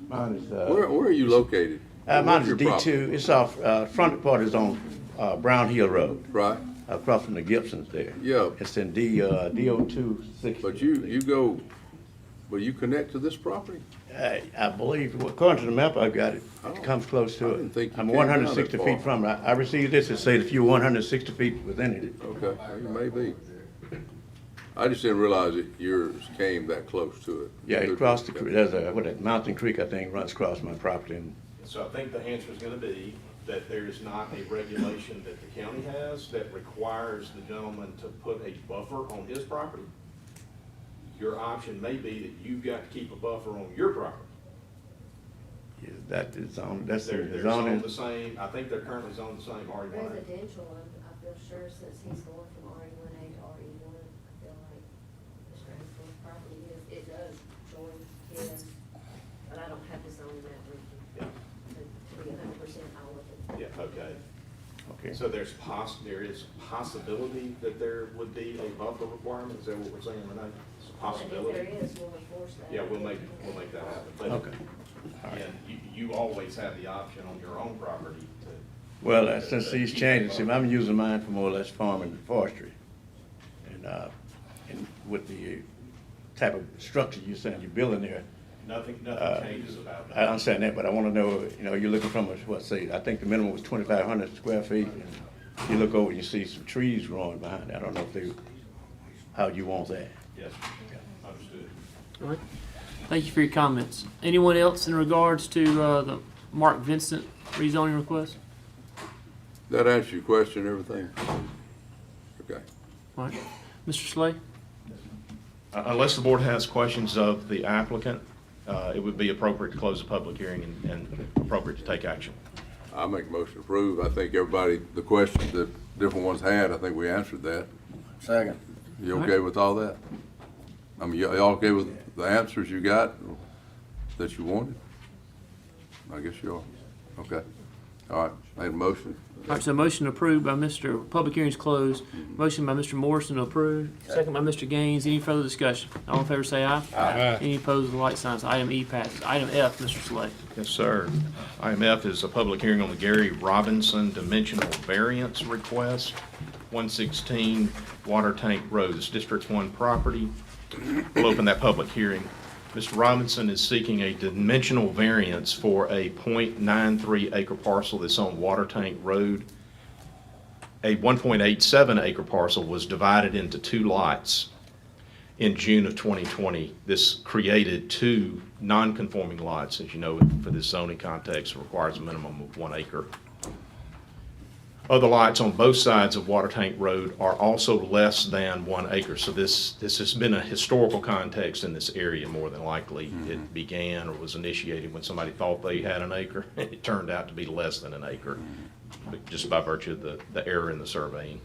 mine is, Where are you located? mine Where's is your D2. property? It's off, front part is on Brown Hill Road, Right, across from the Gibsons there. yeah, It's in DO2 60. but you connect to this property? I believe, according to the map I've got, it comes close to I it. didn't think you I'm came down 160 that feet far. from it. I received this, it said if you're 160 feet within it. Okay, well, you may be. I just didn't realize that yours came that close to it. Yeah, it crossed the creek. There's a Mountain Creek, I think, runs across my property. And So I think the answer is gonna be that there is not a regulation that the county has that requires the gentleman to put a buffer on his property. Your option may be that you've got to keep a buffer on your property. yeah, that is on, that's They're the zoned zoning. the same, I think they're currently zoned the same RE1. Residential, I feel sure since he's going from RE1A to RE1, I feel like Mr. Ainsworth's property it does join his, but I don't have the zoning map with me. Yeah. To be 100% all of it. Yeah, okay. Okay. So there is possibility that there would be a buffer requirement, is that what we're saying, Renee? possibility. And if there is, we'll enforce that. Yeah, we'll make that happen. But Okay. again, you always have the option on your own property to. Well, since these changes, see, I'm using mine for more or less farming and forestry. And with the type of structure you're saying you're building there, Nothing changes about I that. understand that, but I want to know, you're looking from I think the minimum was 2,500 square feet. And you look over and you see some trees growing behind it. I don't know how you want that. Yes, understood. All right. Thank you for your comments. Anyone else in regards to the Mark Vincent rezoning request? That answer your question, everything? Okay. All right. Mr. Slay? Unless the board has questions of the applicant, it would be appropriate to close the public hearing and appropriate to take action. I make a motion to approve. I think everybody, the questions that different ones had, I think we answered that. Second. You okay with all that? I mean, y'all okay with the answers you got that you wanted? I guess you are. Okay. All right, made a motion. All right, so motion approved by public hearing's closed. Motion by Mr. Morrison to approve. Second by Mr. Gaines. Any further discussion? All in favor say aye. Aye. Any opposed with the light signs. Item E passes. Item F, Mr. Slay. Yes, sir. Item F is a public hearing on the Gary Robinson dimensional variance request, 116 Water Tank Road. It's District 1 property. We'll open that public hearing. Mr. Robinson is seeking a dimensional variance for a .93 acre parcel that's on Water Tank Road. A 1.87 acre parcel was divided into 2 lots in June of 2020. This created 2 non-conforming lots. As you know, for this zoning context, it requires a minimum of 1 acre. Other lots on both sides of Water Tank Road are also less than 1 acre. So this has been a historical context in this area more than likely. It began or was initiated when somebody thought they had an acre. It turned out to be less than an acre, just by virtue of the error in the surveying.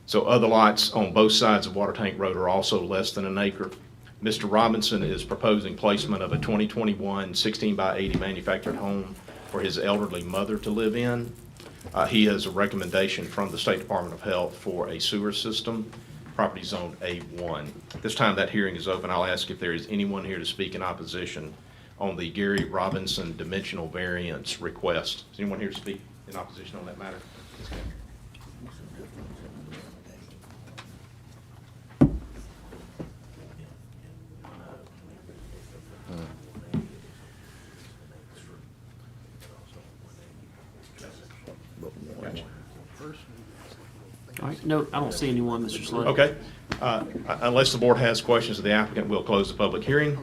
So other lots on both sides of Water Tank Road are also less than an acre. Mr. Robinson is proposing placement of a 2021 16 by 80 manufactured home for his elderly mother to live in. He has a recommendation from the State Department of Health for a sewer system, property zone A1. This time that hearing is open. I'll ask if there is anyone here to speak in opposition on the Gary Robinson dimensional variance request. Is anyone here to speak in opposition on that matter? Yes, ma'am. All right. No, I don't see anyone, Mr. Slay. Okay. Unless the board has questions of the applicant, we'll close the public hearing.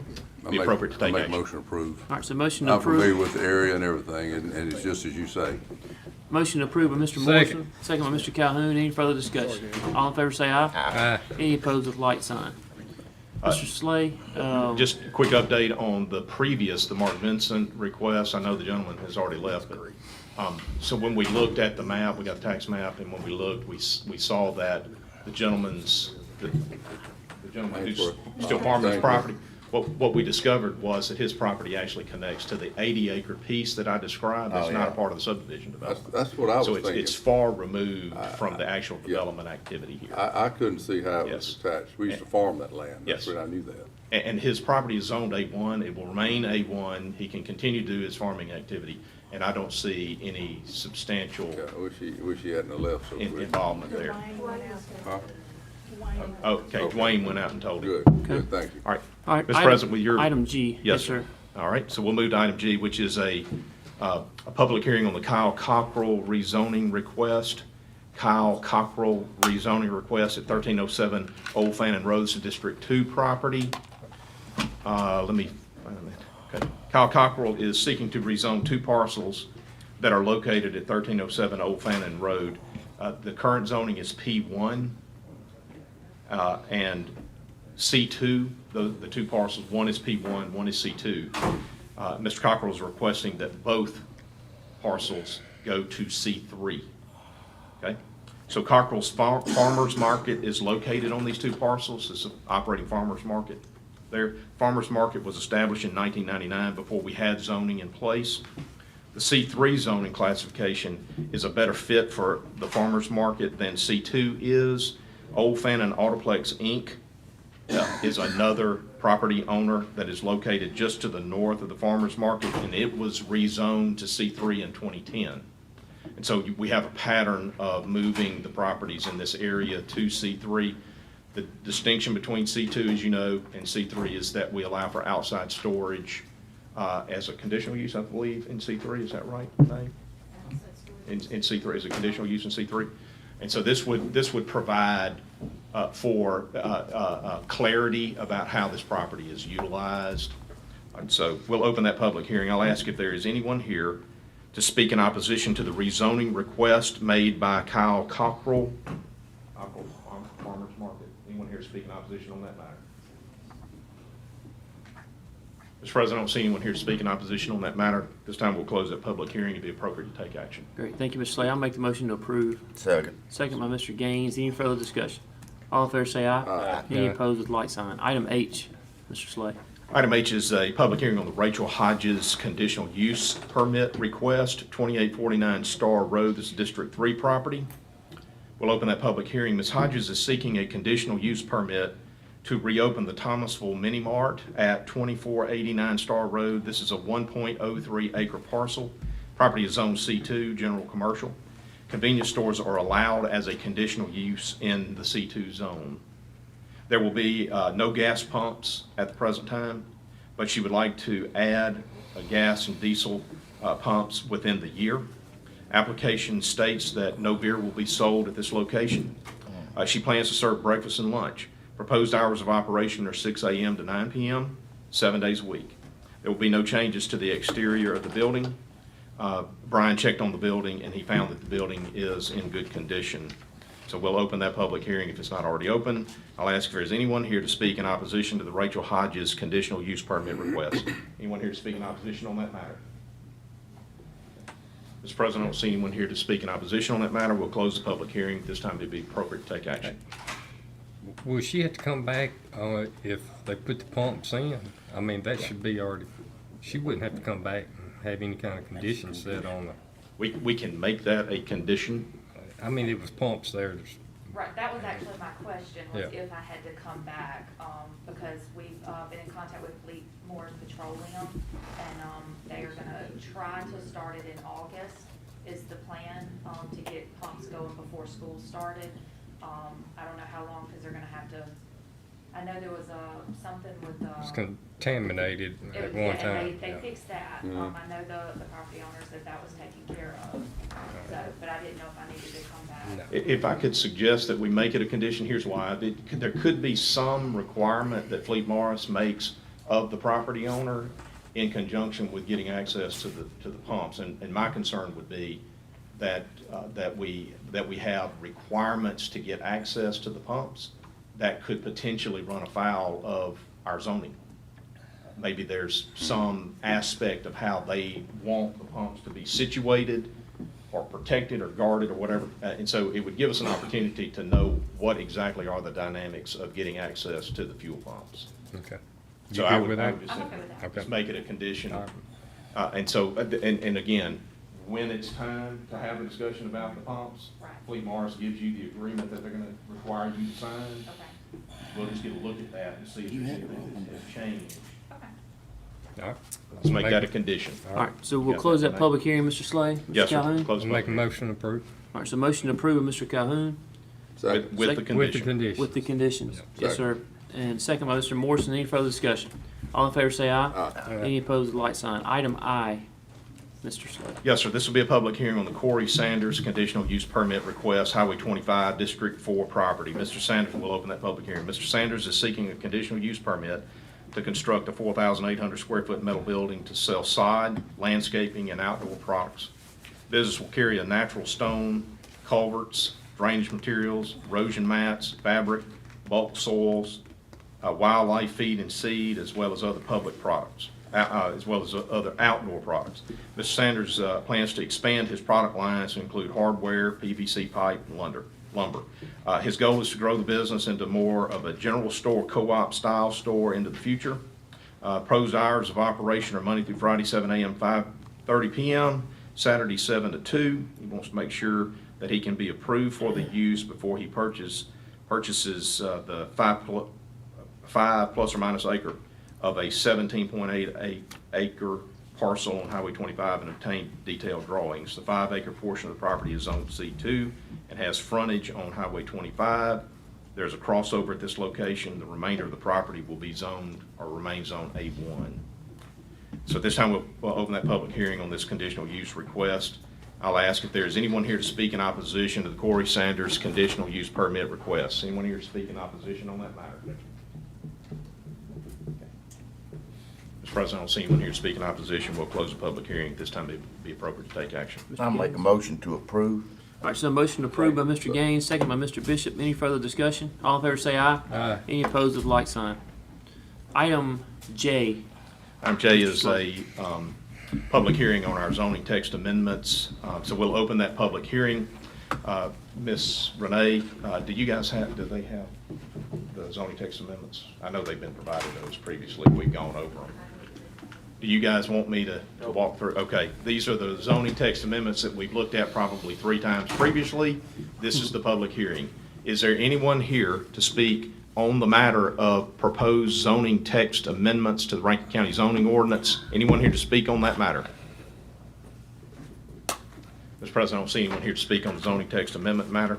Be appropriate to take I make action. motion to approve. All right, so motion to I'm familiar approve. with the area and everything, and it's just as you say. Motion approved by Mr. Morrison. Second by Mr. Calhoun. Any further discussion? All in favor say aye. Aye. Any opposed with light sign. Mr. Slay, Just a quick update on the Mark Vincent request. I know the gentleman has already left, but, so when we looked at the map, we got the tax map, and when we looked, we saw that the gentleman who's still farming his property, what we discovered was that his property actually connects to the 80-acre piece that I described. That's not a part of the subdivision development. That's what I was So thinking. it's far removed from the actual development activity here. I couldn't see how it was Yes. attached. We used to farm that land. Yes. That's when I knew that. And his property is zoned A1. It will remain A1. He can continue to do his farming activity, and I don't see any substantial Yeah, I wish he hadn't have left so quick. involvement there. Dwayne went out. Huh? Dwayne. Okay, Dwayne went out and told him. Good, thank you. All right. all right. Mr. President, with your. Item G. Yes, sir. All right, so we'll move to item G, which is a public hearing on the Kyle Cockrell rezoning request. Kyle Cockrell rezoning request at 1307 Old Fannin Road, it's a District 2 property. Let me find that. Okay. Kyle Cockrell is seeking to rezone 2 parcels that are located at 1307 Old Fannin Road. The current zoning is P1 and C2. The 2 parcels, one is P1, one is C2. Mr. Cockrell is requesting that both parcels go to C3. Okay? So Cockrell's Farmers Market is located on these 2 parcels. It's an operating farmers market there. Farmers Market was established in 1999 before we had zoning in place. The C3 zoning classification is a better fit for the farmers market than C2 is. Old Fannin Autoplex Inc. is another property owner that is located just to the north of the farmer's market, and it was rezoned to C3 in 2010. And so we have a pattern of moving the properties in this area to C3. The distinction between C2, as you know, and C3 is that we allow for outside storage as a conditional use, I believe, in C3. Is that right, Dave? In C3, is a conditional use in C3? And so this would provide for clarity about how this property is utilized. And so we'll open that public hearing. I'll ask if there is anyone here to speak in opposition to the rezoning request made by Kyle Cockrell. Farmers Market. Anyone here to speak in opposition on that matter? Mr. President, I don't see anyone here to speak in opposition on that matter. This time we'll close that public hearing. It'd be appropriate to take action. Great, thank you, Mr. Slay. I'll make the motion to approve. Second. Second by Mr. Gaines. Any further discussion? All in favor say aye. Aye. Any opposed with like sign. Item H, Mr. Slay. Item H is a public hearing on the Rachel Hodges conditional use permit request, 2849 Star Road. This is District 3 property. We'll open that public hearing. Ms. Hodges is seeking a conditional use permit to reopen the Thomasville Mini Mart at 2489 Star Road. This is a 1.03 acre parcel. Property is zone C2, general commercial. Convenience stores are allowed as a conditional use in the C2 zone. There will be no gas pumps at the present time, but she would like to add gas and diesel pumps within the year. Application states that no beer will be sold at this location. She plans to serve breakfast and lunch. Proposed hours of operation are 6 a.m. to 9 p.m., 7 days a week. There will be no changes to the exterior of the building. Brian checked on the building and he found that the building is in good condition. So we'll open that public hearing if it's not already open. I'll ask if there's anyone here to speak in opposition to the Rachel Hodges conditional use permit request. Anyone here to speak in opposition on that matter? Mr. President, I don't see anyone here to speak in opposition on that matter. We'll close the public hearing. This time it'd be appropriate to take action. Will she have to come back if they put the pumps in? I mean, that should be already, she wouldn't have to come back and have any kind of conditions set on the. We can make that a condition. I mean, it was pumps there. Right, that was actually my question, was Yeah. if I had to come back, because we've been in contact with Fleet Moore's Petroleum, and they are gonna try to start it in August, is the plan, to get pumps going before school started. I don't know how long, because they're gonna have to, I know there was something with It's contaminated at one time. They Yeah. fixed that. Mhm. I know the property owners that was taken care of, so, but I didn't know if I needed to come back. If I could suggest that we make it a condition, here's why. There could be some requirement that Fleet Morris makes of the property owner in conjunction with getting access to the pumps. And my concern would be that we have requirements to get access to the pumps that could potentially run afoul of our zoning. Maybe there's some aspect of how they want the pumps to be situated or protected or guarded or whatever. And so it would give us an opportunity to know what exactly are the dynamics of getting access to the fuel pumps. Okay. So You I good would with that? just I'm okay with that. Okay. just make it a condition. All right. And so, and again, when it's time to have a discussion about the pumps, Right. Fleet Morris gives you the agreement that they're gonna require you to sign. Okay, We'll just get a look at that and see if there's anything that has changed. okay. All right. Let's make that a condition. All right, so we'll Yeah. close that public hearing, Mr. Slay. Mr. Yes, sir. Calhoun? Close I'll the make a public motion to approve. All right, so motion to approve by Mr. Calhoun Second. with the Second. With the condition. conditions. with the conditions. Yeah. Yes, sir. And second by Mr. Morrison. Any further discussion? All in favor say aye. Aye. Any opposed with like sign. Item I, Mr. Slay. Yes, sir. This will be a public hearing on the Corey Sanders conditional use permit request, Highway 25, District 4 property. Mr. Sanders will open that public hearing. Mr. Sanders is seeking a conditional use permit to construct a 4,800 square foot metal building to sell sod, landscaping, and outdoor products. Business will carry a natural stone, culverts, drainage materials, erosion mats, fabric, bulk soils, wildlife feed and seed, as well as other public products, as well as other outdoor products. Mr. Sanders plans to expand his product lines to include hardware, PVC pipe, and lumber. His goal is to grow the business into more of a general store, co-op style store into the future. Pros hours of operation are Monday through Friday, 7 a.m., 5:30 p.m., Saturday, 7 to 2. He wants to make sure that he can be approved for the use before he purchases the 5 plus or minus acre of a 17.88 acre parcel on Highway 25 and obtain detailed drawings. The 5 acre portion of the property is zoned C2 and has frontage on Highway 25. There's a crossover at this location. The remainder of the property will be zoned or remain zoned A1. So at this time, we'll open that public hearing on this conditional use request. I'll ask if there is anyone here to speak in opposition to the Corey Sanders conditional use permit request. Anyone here to speak in opposition on that matter? Mr. President, I don't see anyone here to speak in opposition. We'll close the public hearing. At this time, it would be appropriate to take action. I'll make a motion to approve. All right, so a motion approved by Mr. Gaines, second by Mr. Bishop. Any further discussion? All in favor say aye. Aye. Any opposed with like sign. Item J. Item J is a public hearing on our zoning text amendments. So we'll open that public hearing. Ms. Renee, do they have the zoning text amendments? I know they've been provided those previously. We've gone over them. Do you guys want me to walk through? Okay, these are the zoning text amendments that we've looked at probably 3 times previously. This is the public hearing. Is there anyone here to speak on the matter of proposed zoning text amendments to the Rankin County zoning ordinance? Anyone here to speak on that matter? Mr. President, I don't see anyone here to speak on the zoning text amendment matter.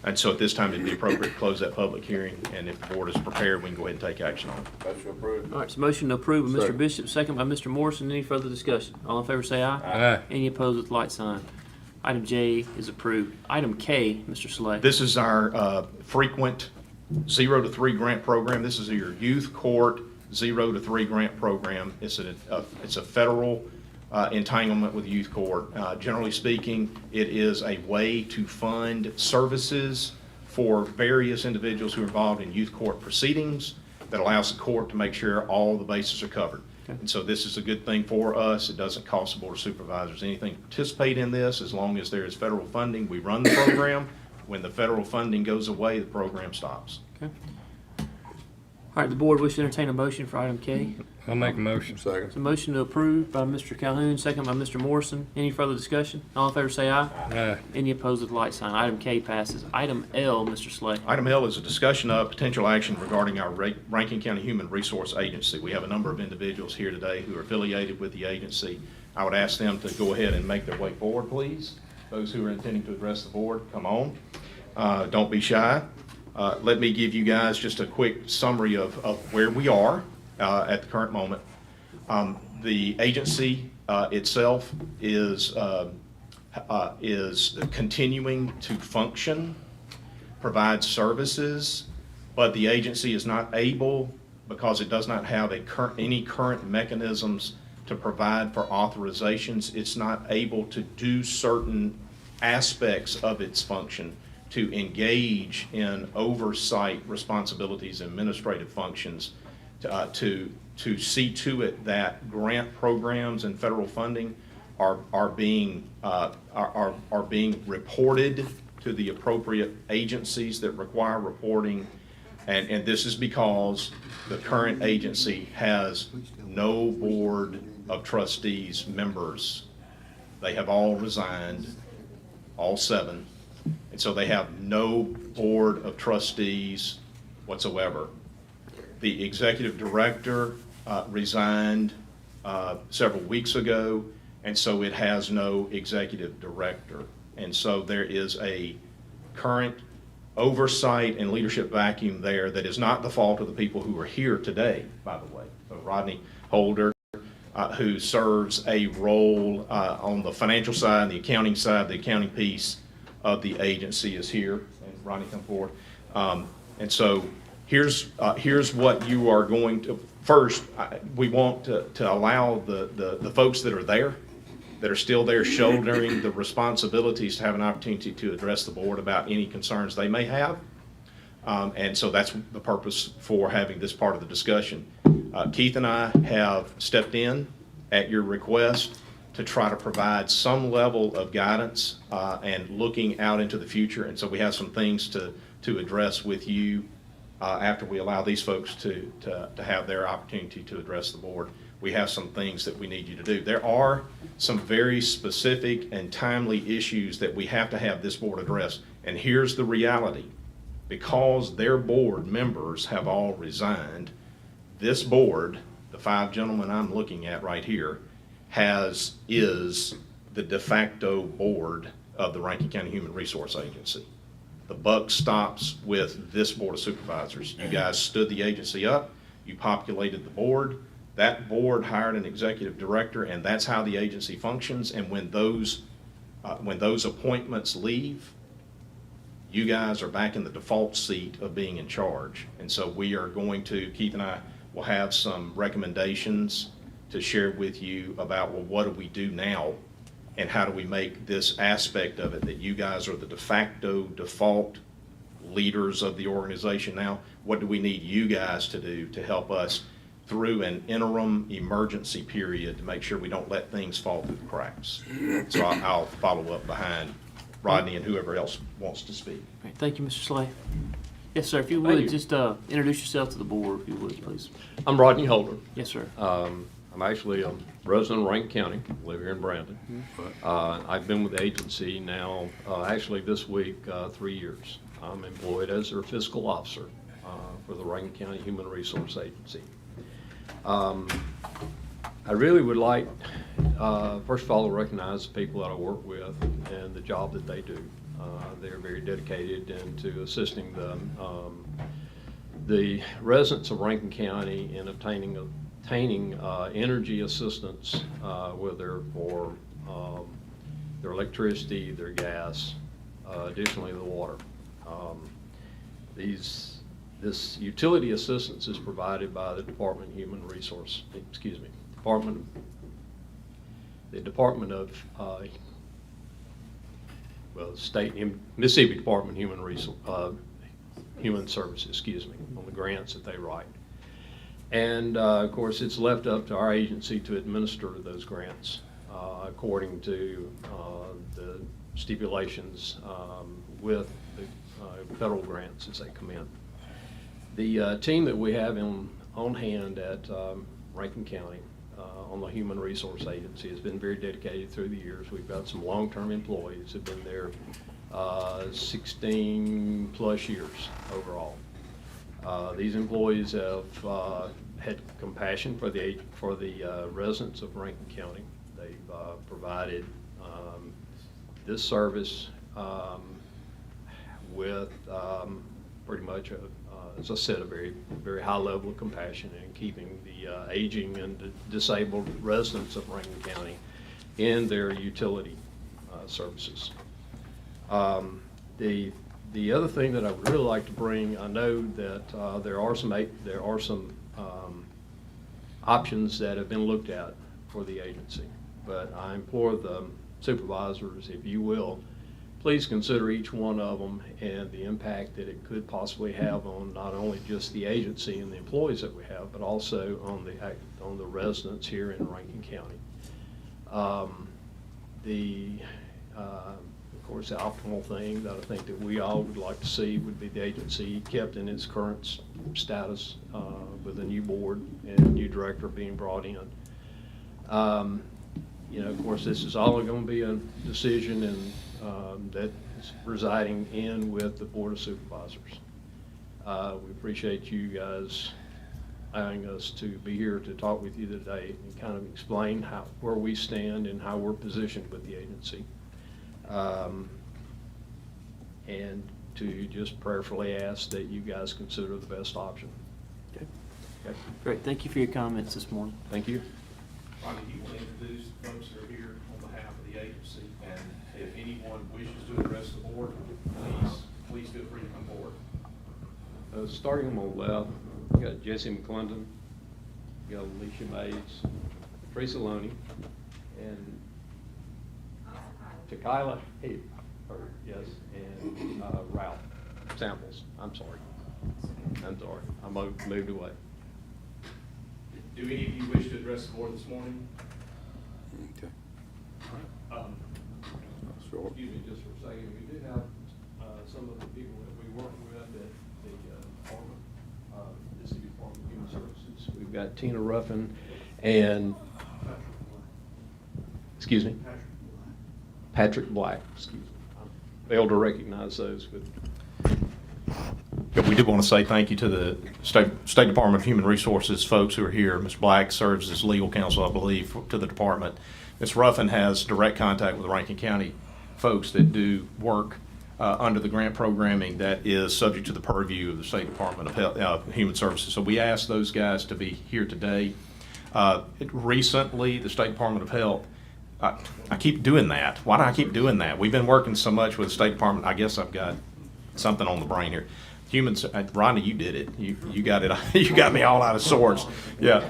And so at this time, it'd be appropriate to close that public hearing, and if the board is prepared, we can go ahead and take action on it. Motion approved. All right, so motion to approve by Mr. Second. Bishop, second by Mr. Morrison. Any further discussion? All in favor say aye. Aye. Any opposed with like sign. Item J is approved. Item K, Mr. Slay. This is our frequent 0 to 3 grant program. This is your youth court 0 to 3 grant program. It's a federal entanglement with youth court. Generally speaking, it is a way to fund services for various individuals who are involved in youth court proceedings that allows the court to make sure all the bases are covered. Okay. And so this is a good thing for us. It doesn't cost the Board of Supervisors anything to participate in this as long as there is federal funding. We run the program. When the federal funding goes away, the program stops. Okay. All right, the board wishes to entertain a motion for item K. I'll make a motion. Second. So motion to approve by Mr. Calhoun, second by Mr. Morrison. Any further discussion? All in favor say aye. Aye. Any opposed with light sign. Item K passes. Item L, Mr. Slay. Item L is a discussion of potential action regarding our Rankin County Human Resource Agency. We have a number of individuals here today who are affiliated with the agency. I would ask them to go ahead and make their way forward, please. Those who are intending to address the board, come on. Don't be shy. Let me give you guys just a quick summary of where we are at the current moment. The agency itself is continuing to function, provide services, but the agency is not able, because it does not have any current mechanisms to provide for authorizations, it's not able to do certain aspects of its function to engage in oversight responsibilities, administrative functions, to see to it that grant programs and federal funding are being reported to the appropriate agencies that require reporting. And this is because the current agency has no board of trustees members. They have all resigned, all 7. And so they have no board of trustees whatsoever. The executive director resigned several weeks ago, and so it has no executive director. And so there is a current oversight and leadership vacuum there that is not the fault of the people who are here today, by the way. So Rodney Holder, who serves a role on the financial side, the accounting side, the accounting piece of the agency is here. And Rodney, come forward. And so here's what you are going to, first, we want to allow the folks that are there, that are still there shouldering the responsibilities, to have an opportunity to address the board about any concerns they may have. And so that's the purpose for having this part of the discussion. Keith and I have stepped in at your request to try to provide some level of guidance and looking out into the future. And so we have some things to address with you after we allow these folks to have their opportunity to address the board. We have some things that we need you to do. There are some very specific and timely issues that we have to have this board address. And here's the reality. because their board members have all resigned, this board, the 5 gentlemen I'm looking at right here, is the de facto board of the Rankin County Human Resource Agency. The buck stops with this Board of Supervisors. You guys stood the agency up, you populated the board, that board hired an executive director, and that's how the agency functions. And when those appointments leave, you guys are back in the default seat of being in charge. And so we are going to, Keith and I will have some recommendations to share with you about, well, what do we do now? And how do we make this aspect of it that you guys are the de facto default leaders of the organization now? What do we need you guys to do to help us through an interim emergency period to make sure we don't let things fall through the cracks? So I'll follow up behind Rodney and whoever else wants to speak. Great. Thank you, Mr. Slay. Yes, sir. If you Thank would, you. just introduce yourself to the board, if you would, please. I'm Rodney Holder. Yes, sir. I'm actually a resident of Rankin County, live here in Brandon. I've been with the agency now, actually this week, 3 years. I'm employed as their fiscal officer for the Rankin County Human Resource Agency. I really would like, first of all, to recognize the people that I work with and the job that they do. They're very dedicated into assisting the residents of Rankin County in obtaining energy assistance, whether for their electricity, their gas, additionally the water. This utility assistance is provided by the Department of Human Resource, the Department of Mississippi Department of Human Services, on the grants that they write. And of course, it's left up to our agency to administer those grants according to the stipulations with the federal grants as they come in. The team that we have on hand at Rankin County on the Human Resource Agency has been very dedicated through the years. We've got some long-term employees who have been there 16 plus years overall. These employees have had compassion for the residents of Rankin County. They've provided this service with pretty much, as I said, a very, very high level of compassion in keeping the aging and disabled residents of Rankin County in their utility services. The other thing that I would really like to bring, I know that there are some options that have been looked at for the agency, but I implore the supervisors, if you will, please consider each one of them and the impact that it could possibly have on not only just the agency and the employees that we have, but also on the residents here in Rankin County. Of course, the optimal thing that I think that we all would like to see would be the agency kept in its current status with a new board and a new director being brought in. Of course, this is all going to be a decision that is residing in with the Board of Supervisors. We appreciate you guys allowing us to be here to talk with you today and kind of explain where we stand and how we're positioned with the agency. And to just prayerfully ask that you guys consider the best option. Okay. Great. Thank you for your comments this morning. Thank you. Rodney, you want to introduce the folks that are here on behalf of the agency, and if anyone wishes to address the board, please feel free to come forward. Starting on the left, we got Jesse McClendon, we got Alicia Mays, Teresa Loney, and Tequila, and Ralph Samples. I'm sorry. I moved away. Do any of you wish to address the board this morning? Okay. Excuse me just for a second. We do have some of the people that we work with at the department, the City Department of Human Services. We've got Tina Ruffin and, excuse me, Patrick Black. Excuse me. I failed to recognize those, but We do want to say thank you to the State Department of Human Resources folks who are here. Ms. Black serves as legal counsel, I believe, to the department. Ms. Ruffin has direct contact with the Rankin County folks that do work under the grant programming that is subject to the purview of the State Department of Human Services. So we asked those guys to be here today. Recently, the State Department of Health, I keep doing that. Why do I keep doing that? We've been working so much with the State Department. I guess I've got something on the brain here. Rodney, you did it. You got it. You got me all out of sorts. Yeah.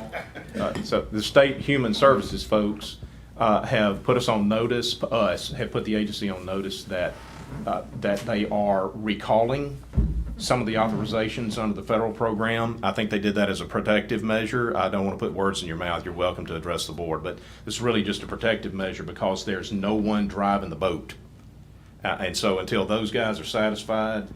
So the State Human Services folks have put us on notice. Have put the agency on notice that they are recalling some of the authorizations under the federal program. I think they did that as a protective measure. I don't want to put words in your mouth. You're welcome to address the board, but this is really just a protective measure because there's no one driving the boat. And so until those guys are satisfied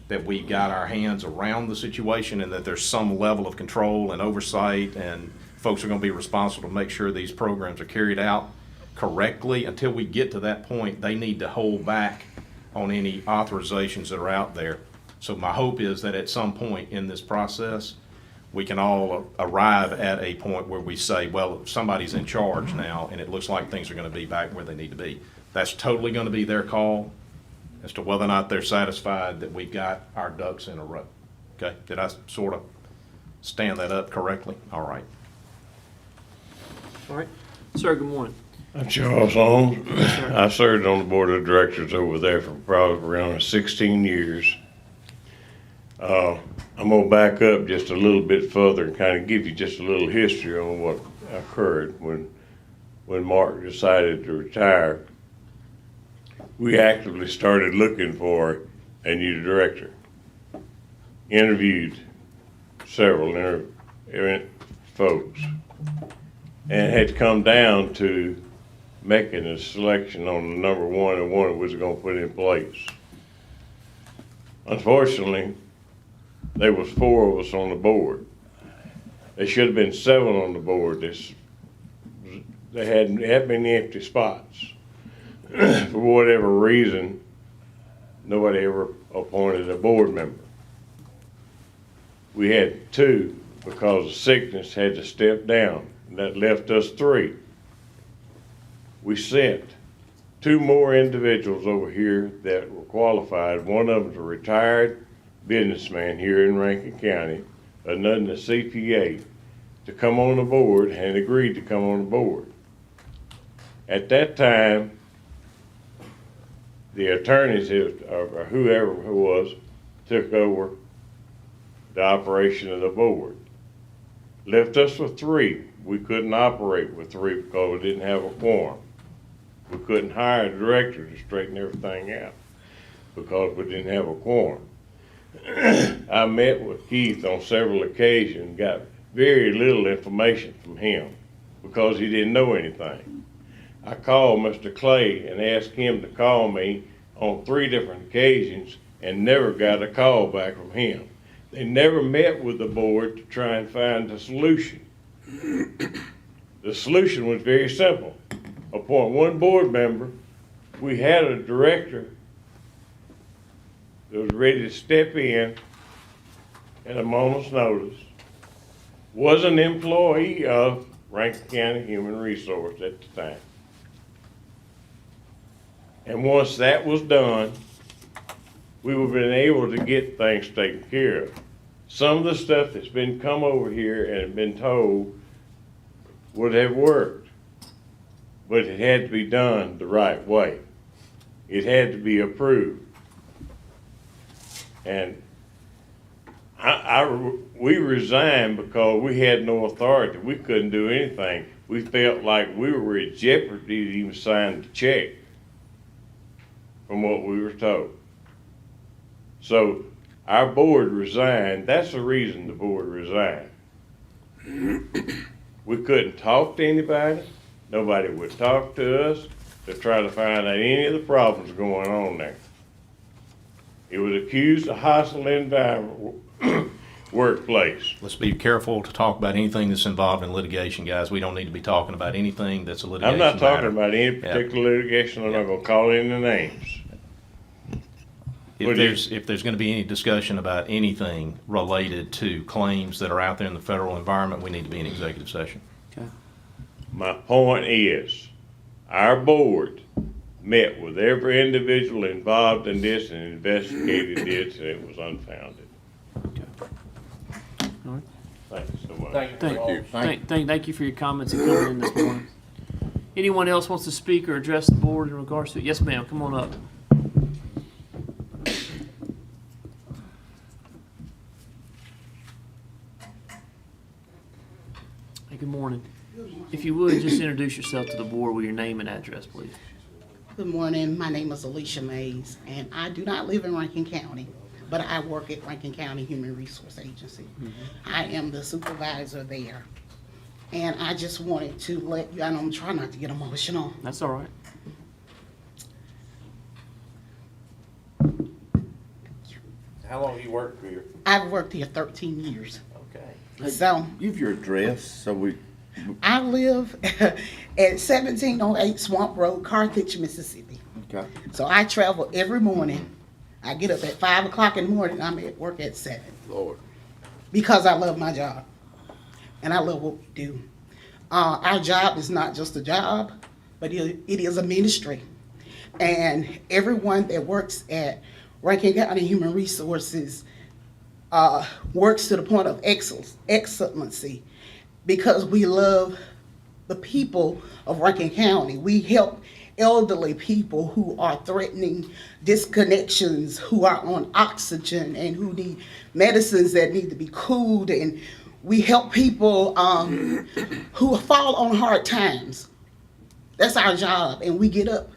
that we got our hands around the situation and that there's some level of control and oversight and folks are going to be responsible to make sure these programs are carried out correctly, until we get to that point, they need to hold back on any authorizations that are out there. So my hope is that at some point in this process, we can all arrive at a point where we say, well, somebody's in charge now and it looks like things are going to be back where they need to be. That's totally going to be their call as to whether or not they're satisfied that we've got our ducks in a row. Okay, did I sort of stand that up correctly? All right. All right. Sir, good morning. I'm Charles Holmes. I served on the board of directors over there for probably around 16 years. I'm gonna back up just a little bit further and kind of give you just a little history on what occurred when Mark decided to retire. We actively started looking for a new director. Interviewed several folks, and had come down to making a selection on the number one and one that was going to put in place. Unfortunately, there was 4 of us on the board. There should have been 7 on the board. There had been empty spots. For whatever reason, nobody ever appointed a board member. We had 2 because of sickness had to step down. That left us 3. We sent 2 more individuals over here that were qualified. One of them's a retired businessman here in Rankin County, another a CPA, to come on the board, and agreed to come on the board. At that time, the attorneys, or whoever it was, took over the operation of the board. Left us with 3. We couldn't operate with 3 because we didn't have a quorum. We couldn't hire a director to straighten everything out because we didn't have a quorum. I met with Keith on several occasions, got very little information from him because he didn't know anything. I called Mr. Clay and asked him to call me on 3 different occasions and never got a call back from him. They never met with the board to try and find a solution. The solution was very simple. Appoint 1 board member. We had a director that was ready to step in at a moment's notice, was an employee of Rankin County Human Resources at the time. And once that was done, we would have been able to get things taken care of. Some of the stuff that's been come over here and been told would have worked, but it had to be done the right way. It had to be approved. And we resigned because we had no authority. We couldn't do anything. We felt like we were in jeopardy to even sign the check from what we were told. So our board resigned. That's the reason the board resigned. We couldn't talk to anybody. Nobody would talk to us to try to find out any of the problems going on there. It was accused of hostile environment workplace. Let's be careful to talk about anything that's involved in litigation, guys. We don't need to be talking about anything that's a litigation I'm not talking matter. about any particular litigation. I'm not going to call any names. if there's gonna be any discussion about anything related to claims that are out there in the federal environment, we need to be in executive session. Okay. My point is, our board met with every individual involved in this and investigated this, and it was unfounded. All right. Thank you so much. Thank you for your comments and coming in this morning. Anyone else wants to speak or address the board in regards to it? Yes, ma'am, come on up. Hey, good morning. If you would, just introduce yourself to the board with your name and address, please. Good morning. My name is Alicia Mays, and I do not live in Rankin County, but I work at Rankin County Human Resource Agency. I am the supervisor there. And I just wanted to let you, and I'm trying not to get emotional. That's all right. How long you worked here? I've worked here 13 years. Okay. So Give your address so we. I live at 1708 Swamp Road, Carthage, Mississippi. Okay. So I travel every morning. I get up at 5 o'clock in the morning. I'm at work at 7. Lord. Because I love my job. And I love what we do. Our job is not just a job, but it is a ministry. And everyone that works at Rankin County Human Resources works to the point of excellency because we love the people of Rankin County. We help elderly people who are threatening disconnections, who are on oxygen and who need medicines that need to be cooled, and we help people who fall on hard times. That's our job, and we get up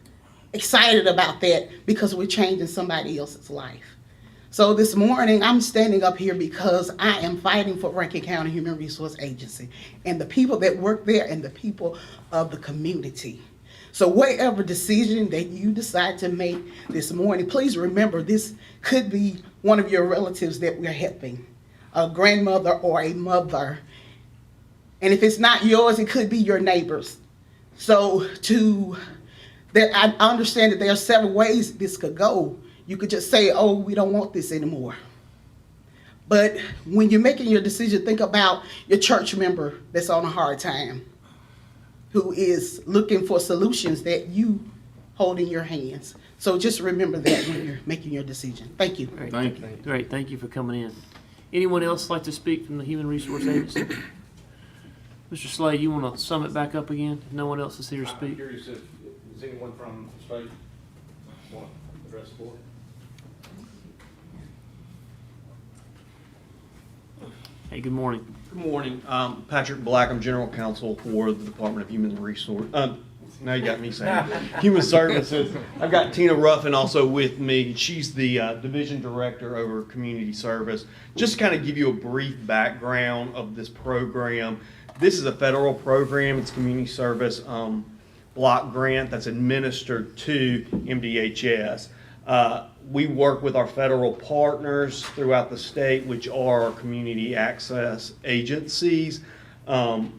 excited about that because we're changing somebody else's life. So this morning, I'm standing up here because I am fighting for Rankin County Human Resource Agency and the people that work there and the people of the community. So whatever decision that you decide to make this morning, please remember this could be one of your relatives that we're helping, a grandmother or a mother. And if it's not yours, it could be your neighbor's. So I understand that there are several ways this could go. You could just say, oh, we don't want this anymore. But when you're making your decision, think about your church member that's on a hard time, who is looking for solutions that you hold in your hands. So just remember that when you're making your decision. Thank you. Great. Thank you. Great. Thank you for coming in. Anyone else like to speak from the Human Resource Agency? Mr. Slade, you want to sum it back up again? If no one else is here to speak. I'm curious if, is anyone from the state want to address the board? Hey, good morning. Good morning. Patrick Black, I'm General Counsel for the Department of Human Resources. Now you got me saying Human Services. I've got Tina Ruffin also with me. She's the Division Director over Community Service. Just to kind of give you a brief background of this program. This is a federal program. It's Community Service block grant that's administered to MDHS. We work with our federal partners throughout the state, which are our community access agencies. In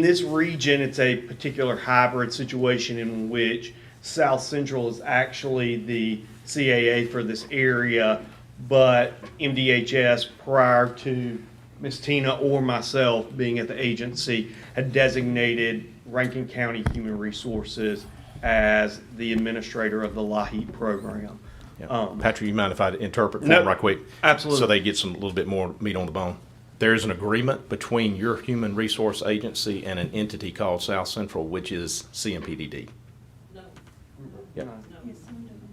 this region, it's a particular hybrid situation in which South Central is actually the CAA for this area, but MDHS, prior to Ms. Tina or myself being at the agency, had designated Rankin County Human Resources as the administrator of the LAHEAP program. Yeah. Patrick, you mind if I interpret for them right quick? Absolutely. So they get a little bit more meat on the bone. There is an agreement between your human resource agency and an entity called South Central, which is CMPDD. No. Yeah. No.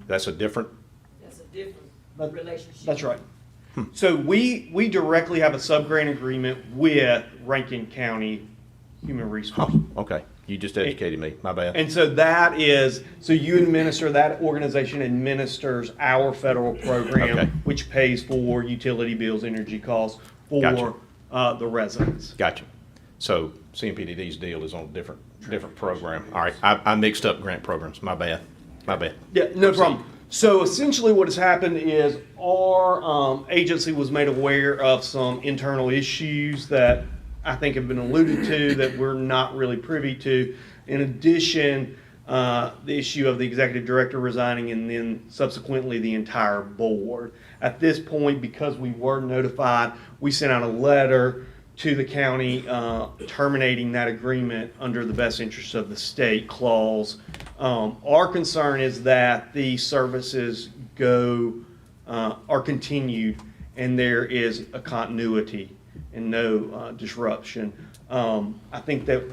That's a different. That's a different relationship. That's right. So we directly have a sub-grant agreement with Rankin County Human Resources. Oh, okay. You just educated me. My bad. And so that is, so you administer, that organization administers our federal program, Okay. which pays for utility bills, energy costs for Gotcha. The residents. Gotcha. So CMPDD's deal is on a different program. All right. I mixed up grant programs. My bad. My bad. Yeah, no problem. So essentially what has happened is our agency was made aware of some internal issues that I think have been alluded to that we're not really privy to. In addition, the issue of the executive director resigning and then subsequently the entire board. At this point, because we were notified, we sent out a letter to the county terminating that agreement under the best interest of the state clause. Our concern is that the services are continued and there is a continuity and no disruption. I think that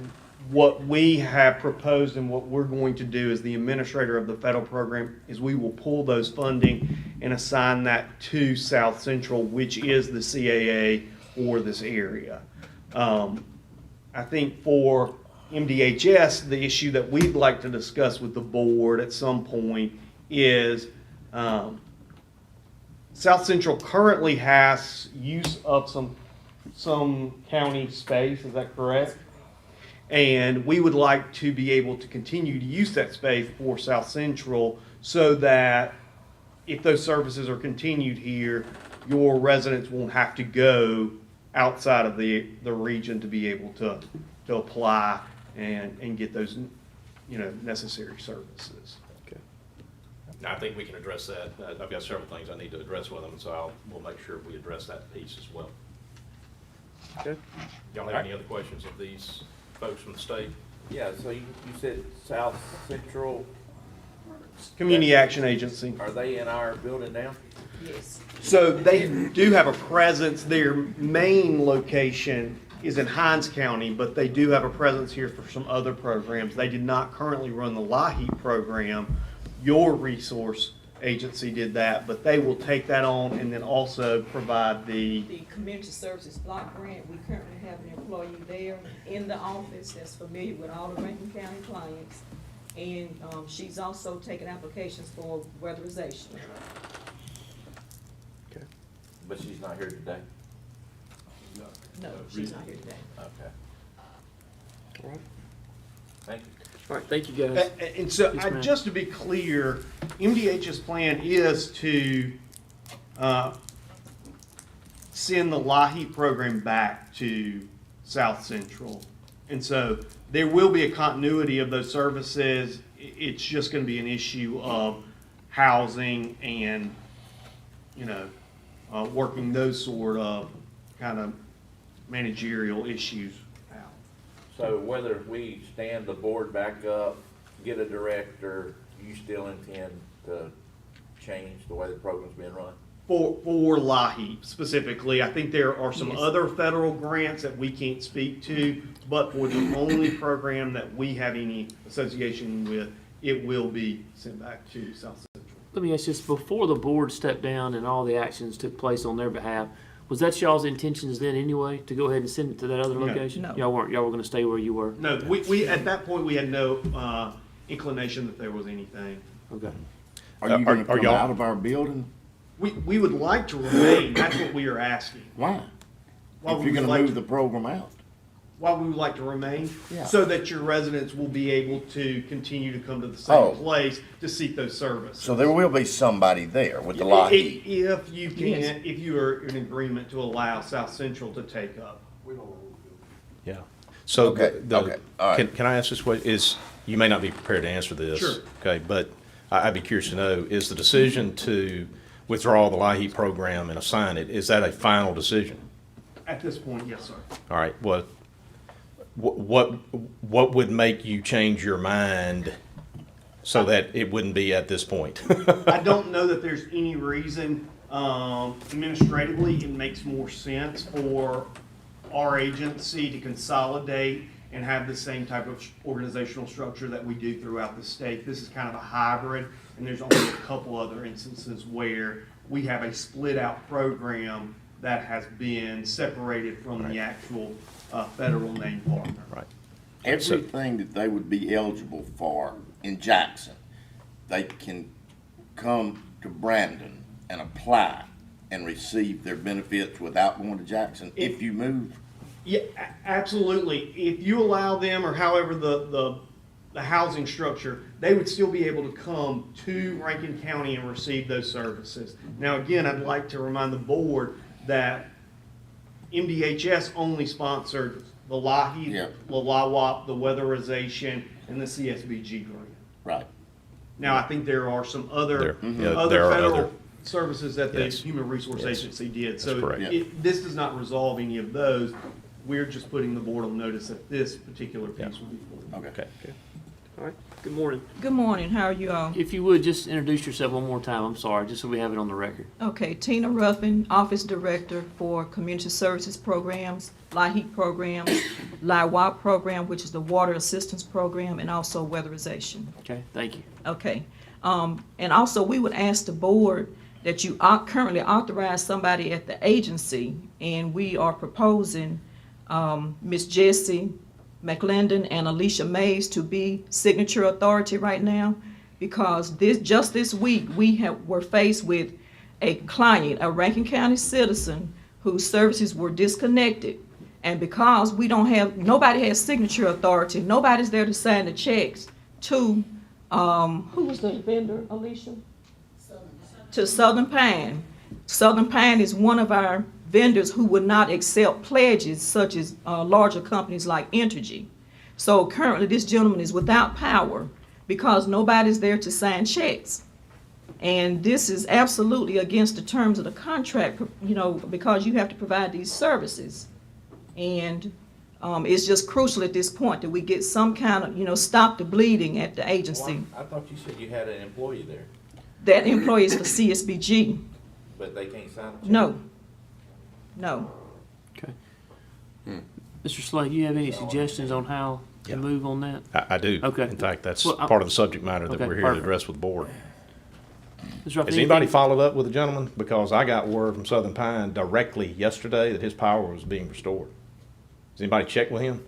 what we have proposed and what we're going to do as the administrator of the federal program is we will pull those funding and assign that to South Central, which is the CAA for this area. I think for MDHS, the issue that we'd like to discuss with the board at some point is South Central currently has use of some county space, is that correct? And we would like to be able to continue to use that space for South Central so that if those services are continued here, your residents won't have to go outside of the region to be able to apply and get those, necessary services. I think we can address that. I've got several things I need to address with them, so we'll make sure we address that piece as well. Okay. Y'all have any other questions of these folks from the state? Yeah, so you said South Central Community Action Agency. Are they in our building now? Yes. So they do have a presence. Their main location is in Hinds County, but they do have a presence here for some other programs. They did not currently run the LIHEAP program. Your resource agency did that, but they will take that on and then also provide the community services block grant. We currently have an employee there in the office that's familiar with all the Rankin County clients. And she's also taken applications for weatherization. Okay. But she's not here today? No, she's not here today. Okay. All right. Thank you. All right, thank you, guys. And so, Yes, ma'am. just to be clear, MDH's plan is to send the LIHEAP program back to South Central. And so there will be a continuity of those services. It's just going to be an issue of housing and, working those sort of kind of managerial issues out. So whether we stand the board back up, get a director, you still intend to change the way the program's being run? For LIHEAP specifically, I think there are some other federal grants that we can't speak to, but for the only program that we have any association with, it will be sent back to South Central. Let me ask you this, before the board stepped down and all the actions took place on their behalf, was that y'all's intentions then anyway, to go ahead and send it to that other location? No. Y'all weren't, y'all were gonna stay where you were? No, we at that point, we had no inclination that there was anything. Okay. Are you gonna come out of our building? We would like to remain, that's what we are asking. Why? Why If would you're we gonna like move to- the program out? Why we would like to remain? Yeah. So that your residents will be able to continue to come to the same place to seek those services. So there will be somebody there with the LIHEAP? If you can, if you are in agreement to allow South Central to take up. Yeah. So Okay, okay, all right. Can I ask this question? You may not be prepared to answer this. Sure. Okay, but I'd be curious to know, is the decision to withdraw the LIHEAP program and assign it, is that a final decision? At this point, yes, sir. All right, what would make you change your mind so that it wouldn't be at this point? I don't know that there's any reason, administratively, it makes more sense for our agency to consolidate and have the same type of organizational structure that we do throughout the state. This is kind of a hybrid, and there's only a couple other instances where we have a split out program that has been separated from the actual federal name partner. Right. Everything that they would be eligible for in Jackson, they can come to Brandon and apply and receive their benefits without going to Jackson if you move? Yeah, absolutely. If you allow them, or however the housing structure, they would still be able to come to Rankin County and receive those services. Now, again, I'd like to remind the board that MDHS only sponsored the LIHEAP, the LIWAP, the weatherization, and the CSBG grant. Right. Now, I think there are some other, There other are federal other- services that the Yes. Human Resource Yes. Agency did. That's So correct. this does not resolve any of those. We're just putting the board on notice that this particular piece will be pulled. Okay. All right, good morning. Good morning, how are you all? If you would, just introduce yourself one more time, I'm sorry, just so we have it on the record. Okay, Tina Ruffin, Office Director for Community Services Programs, LIHEAP Program, LIWAP Program, which is the Water Assistance Program, and also Weatherization. Okay, thank you. Okay, and also we would ask the board that you currently authorize somebody at the agency, and we are proposing Ms. Jessie McClendon and Alicia Mays to be signature authority right now, because just this week were faced with a client, a Rankin County citizen, whose services were disconnected, and because nobody has signature authority, nobody's there to sign the checks to who was the vendor, Alicia? To Southern Pine. Southern Pine is one of our vendors who would not accept pledges such as larger companies like Entergy. So currently this gentleman is without power because nobody's there to sign checks. And this is absolutely against the terms of the contract, because you have to provide these services. And it's just crucial at this point that we get some kind of, stop the bleeding at the agency. I thought you said you had an employee there, That employee is for CSBG. but they can't sign a check? No. Okay. Mr. Slade, you have any suggestions on how to move on that? I do. Okay. In fact, that's Well, part of the subject matter that okay, we're here to perfect. address with the board. Ms. Ruffin, Has anybody followed up with the gentleman? Because I got word from Southern Pine directly yesterday that his power was being restored. Has anybody checked with him?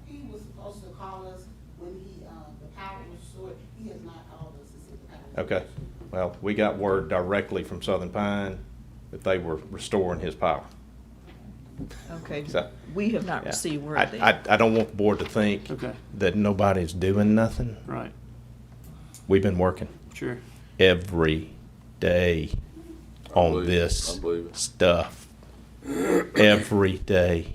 He was supposed to call us when the power was restored. He has not called us to see the power. Okay. Well, we got word directly from Southern Pine that they were restoring his power. Okay. So- We have not Yeah. received word there. I don't want the board to think Okay. that nobody's doing nothing. Right, We've been working sure. every day I on believe it. this I believe it. stuff. Every day.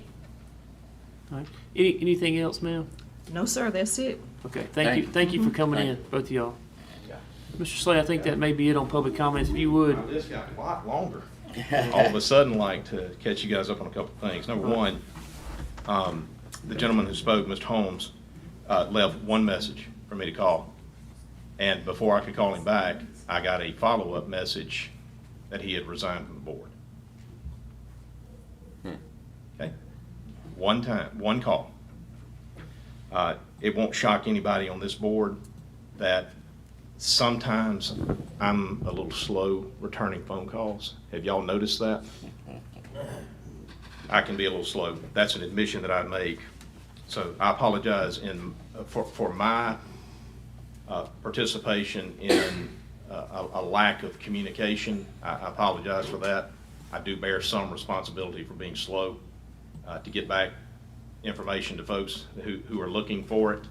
All right. Anything else, ma'am? No, sir, that's it. Okay, thank you. Thank you for coming in, both of y'all. Mr. Slade, I think that may be it on public comments. If you would, This got a lot longer. All of a sudden, like, to catch you guys up on a couple of things. Number one, the gentleman who spoke, Mr. Holmes, left one message for me to call. And before I could call him back, I got a follow-up message that he had resigned from the board. Okay? One time, one call. It won't shock anybody on this board that sometimes I'm a little slow returning phone calls. Have y'all noticed that? I can be a little slow. That's an admission that I make. So I apologize for my participation in a lack of communication. I apologize for that. I do bear some responsibility for being slow to get back information to folks who are looking for it.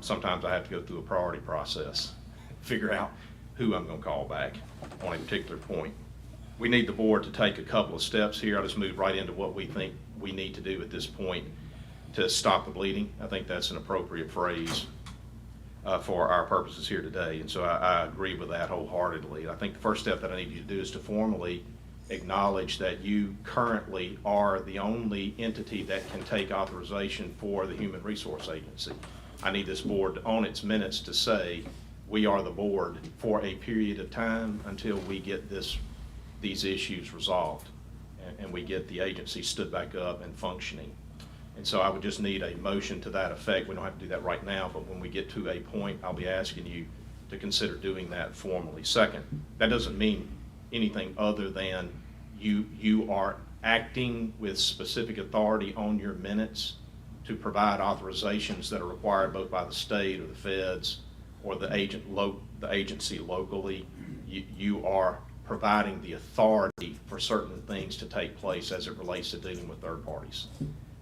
Sometimes I have to go through a priority process, figure out who I'm going to call back on a particular point. We need the board to take a couple of steps here. I'll just move right into what we think we need to do at this point to stop the bleeding. I think that's an appropriate phrase for our purposes here today, and so I agree with that wholeheartedly. I think the first step that I need you to do is to formally acknowledge that you currently are the only entity that can take authorization for the Human Resource Agency. I need this board on its minutes to say, we are the board for a period of time until we get these issues resolved and we get the agency stood back up and functioning. And so I would just need a motion to that effect. We don't have to do that right now, but when we get to a point, I'll be asking you to consider doing that formally. Second, that doesn't mean anything other than you are acting with specific authority on your minutes to provide authorizations that are required both by the state or the feds or the agency locally. You are providing the authority for certain things to take place as it relates to dealing with third parties.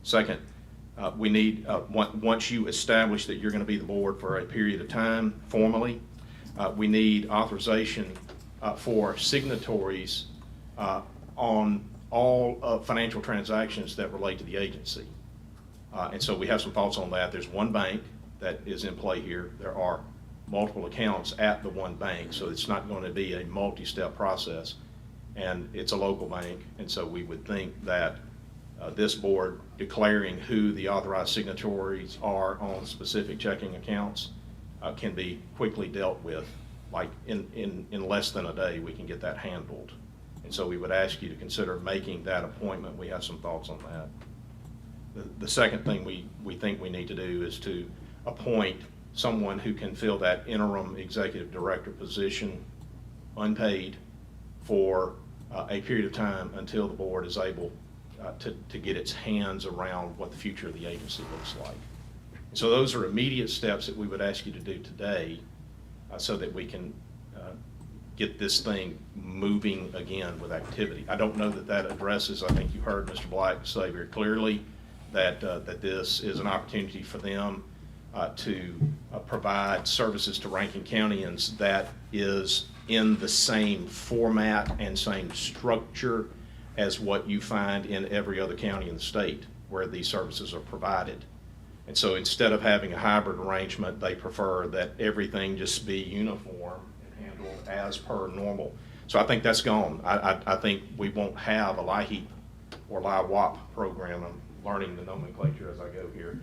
Second, we need, once you establish that you're going to be the board for a period of time formally, we need authorization for signatories on all financial transactions that relate to the agency. And so we have some thoughts on that. There's one bank that is in play here. There are multiple accounts at the one bank, so it's not going to be a multi-step process. And it's a local bank, and so we would think that this board declaring who the authorized signatories are on specific checking accounts can be quickly dealt with. Like in less than a day, we can get that handled. And so we would ask you to consider making that appointment. We have some thoughts on that. The second thing we think we need to do is to appoint someone who can fill that interim executive director position unpaid for a period of time until the board is able to get its hands around what the future of the agency looks like. So those are immediate steps that we would ask you to do today so that we can get this thing moving again with activity. I don't know that that addresses, I think you heard Mr. Black say very clearly that, that this is an opportunity for them to provide services to Rankin Countyans that is in the same format and same structure as what you find in every other county in the state where these services are provided. And so instead of having a hybrid arrangement, they prefer that everything just be uniform and handled as per normal. So I think that's gone. I think we won't have a LIHEAP or LIWAP program. I'm learning the nomenclature as I go here.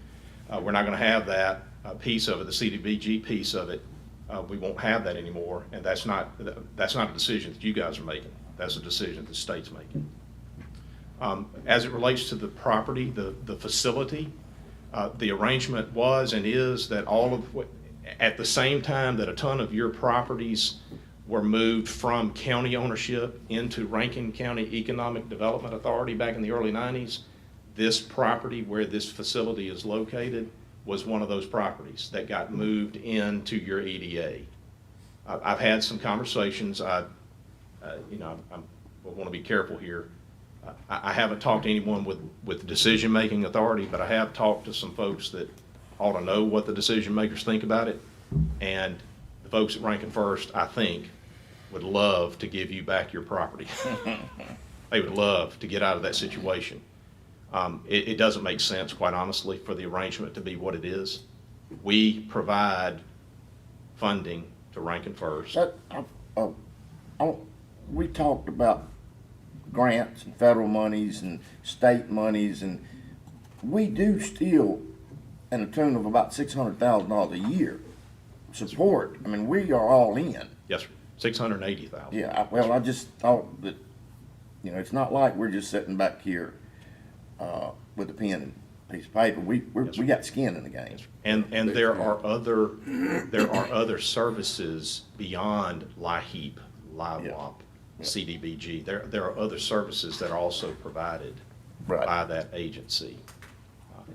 We're not going to have that piece of it, the CDBG piece of it. We won't have that anymore, and that's not a decision that you guys are making. That's a decision that the state's making. As it relates to the property, the facility, the arrangement was and is that all of at the same time that a ton of your properties were moved from county ownership into Rankin County Economic Development Authority back in the early 90s, this property where this facility is located was one of those properties that got moved into your EDA. I've had some conversations. I want to be careful here. I haven't talked to anyone with decision-making authority, but I have talked to some folks that ought to know what the decision makers think about it. And the folks at Rankin First, I think, would love to give you back your property. They would love to get out of that situation. It doesn't make sense, quite honestly, for the arrangement to be what it is. We provide funding to Rankin First. We talked about grants and federal monies and state monies, and we do still, in a tune of about $600,000 a year, support. I mean, we are all in. Yes, sir. 680,000. Yeah, well, I just thought that, it's not like we're just sitting back here with a pen and piece of paper. We got skin in the game. And there are other services beyond LIHEAP, LIWAP, CDBG. There are other services that are also provided by that agency.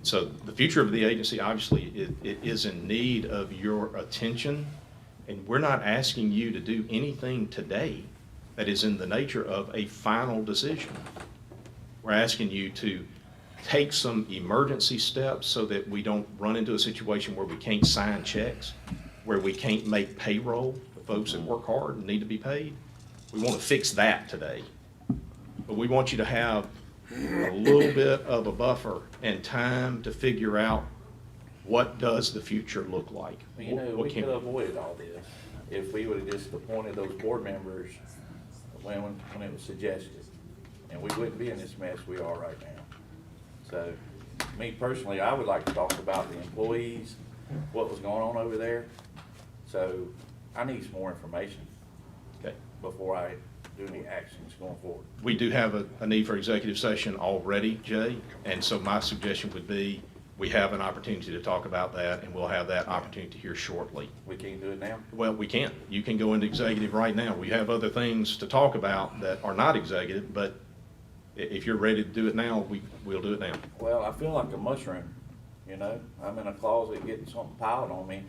So the future of the agency, obviously, it is in need of your attention, and we're not asking you to do anything today that is in the nature of a final decision. We're asking you to take some emergency steps so that we don't run into a situation where we can't sign checks, where we can't make payroll for folks that work hard and need to be paid. We want to fix that today. But we want you to have a little bit of a buffer and time to figure out what does the future look like. We could have avoided all this if we would have just appointed those board members when it was suggested. And we wouldn't be in this mess we are right now. So, me personally, I would like to talk about the employees, what was going on over there. So, I need some more information before I do any actions going forward. We do have a need for executive session already, Jay, and so my suggestion would be we have an opportunity to talk about that, and we'll have that opportunity here shortly. We can't do it now? Well, we can. You can go into executive right now. We have other things to talk about that are not executive, but if you're ready to do it now, we'll do it now. Well, I feel like a mushroom, I'm in a closet getting something piled on me,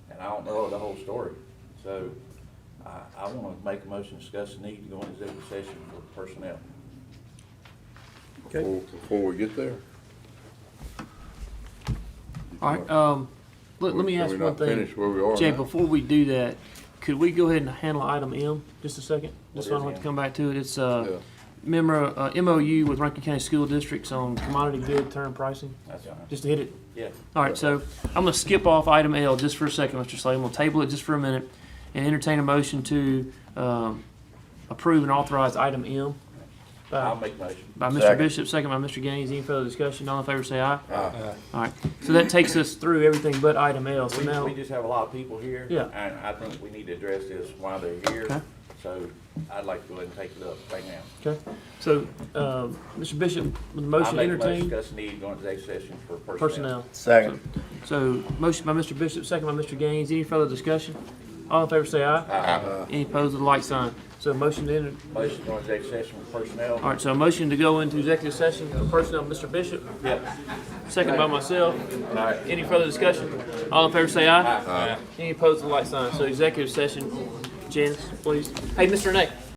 and I don't know the whole story. So I want to make a motion to discuss the need to go into executive session for personnel. Before we get there. All right, let me ask one thing. Finish where we are Jay, now? before we do that, could we go ahead and handle item M just a second? Just so I don't have to come back to it. It's MOU with Rankin County School Districts on commodity bid term pricing? That's fine. Just to hit it? Yeah. All right, so I'm gonna skip off item L just for a second, Mr. Slade. I'm gonna table it just for a minute and entertain a motion to approve and authorize item M. I'll make a motion. By Mr. Second. Bishop, second by Mr. Gaines. Any further discussion? All in favor say aye. Aye. All right, so that takes us through everything but item L. So now, We just have a lot of people here. Yeah. And I think we need to address this while they're here. Okay. So I'd like to go ahead and take it up right now. okay, so, Mr. Bishop, with the motion I'll make a entertained. motion, discuss need, go into executive session for Personnel. Second. So, motion by Mr. Bishop, second by Mr. Gaines. Any further discussion? All in favor say aye. Aye. Any opposed with a like sign. So motion to enter, Motion to go into executive session for personnel. all right, so a motion to go into executive session for personnel, Mr. Bishop, Yep. second by myself. All right. Any further discussion? All in favor say aye. Any opposed with a like sign. So executive session, Janice, please. Hey, Mr. Renee.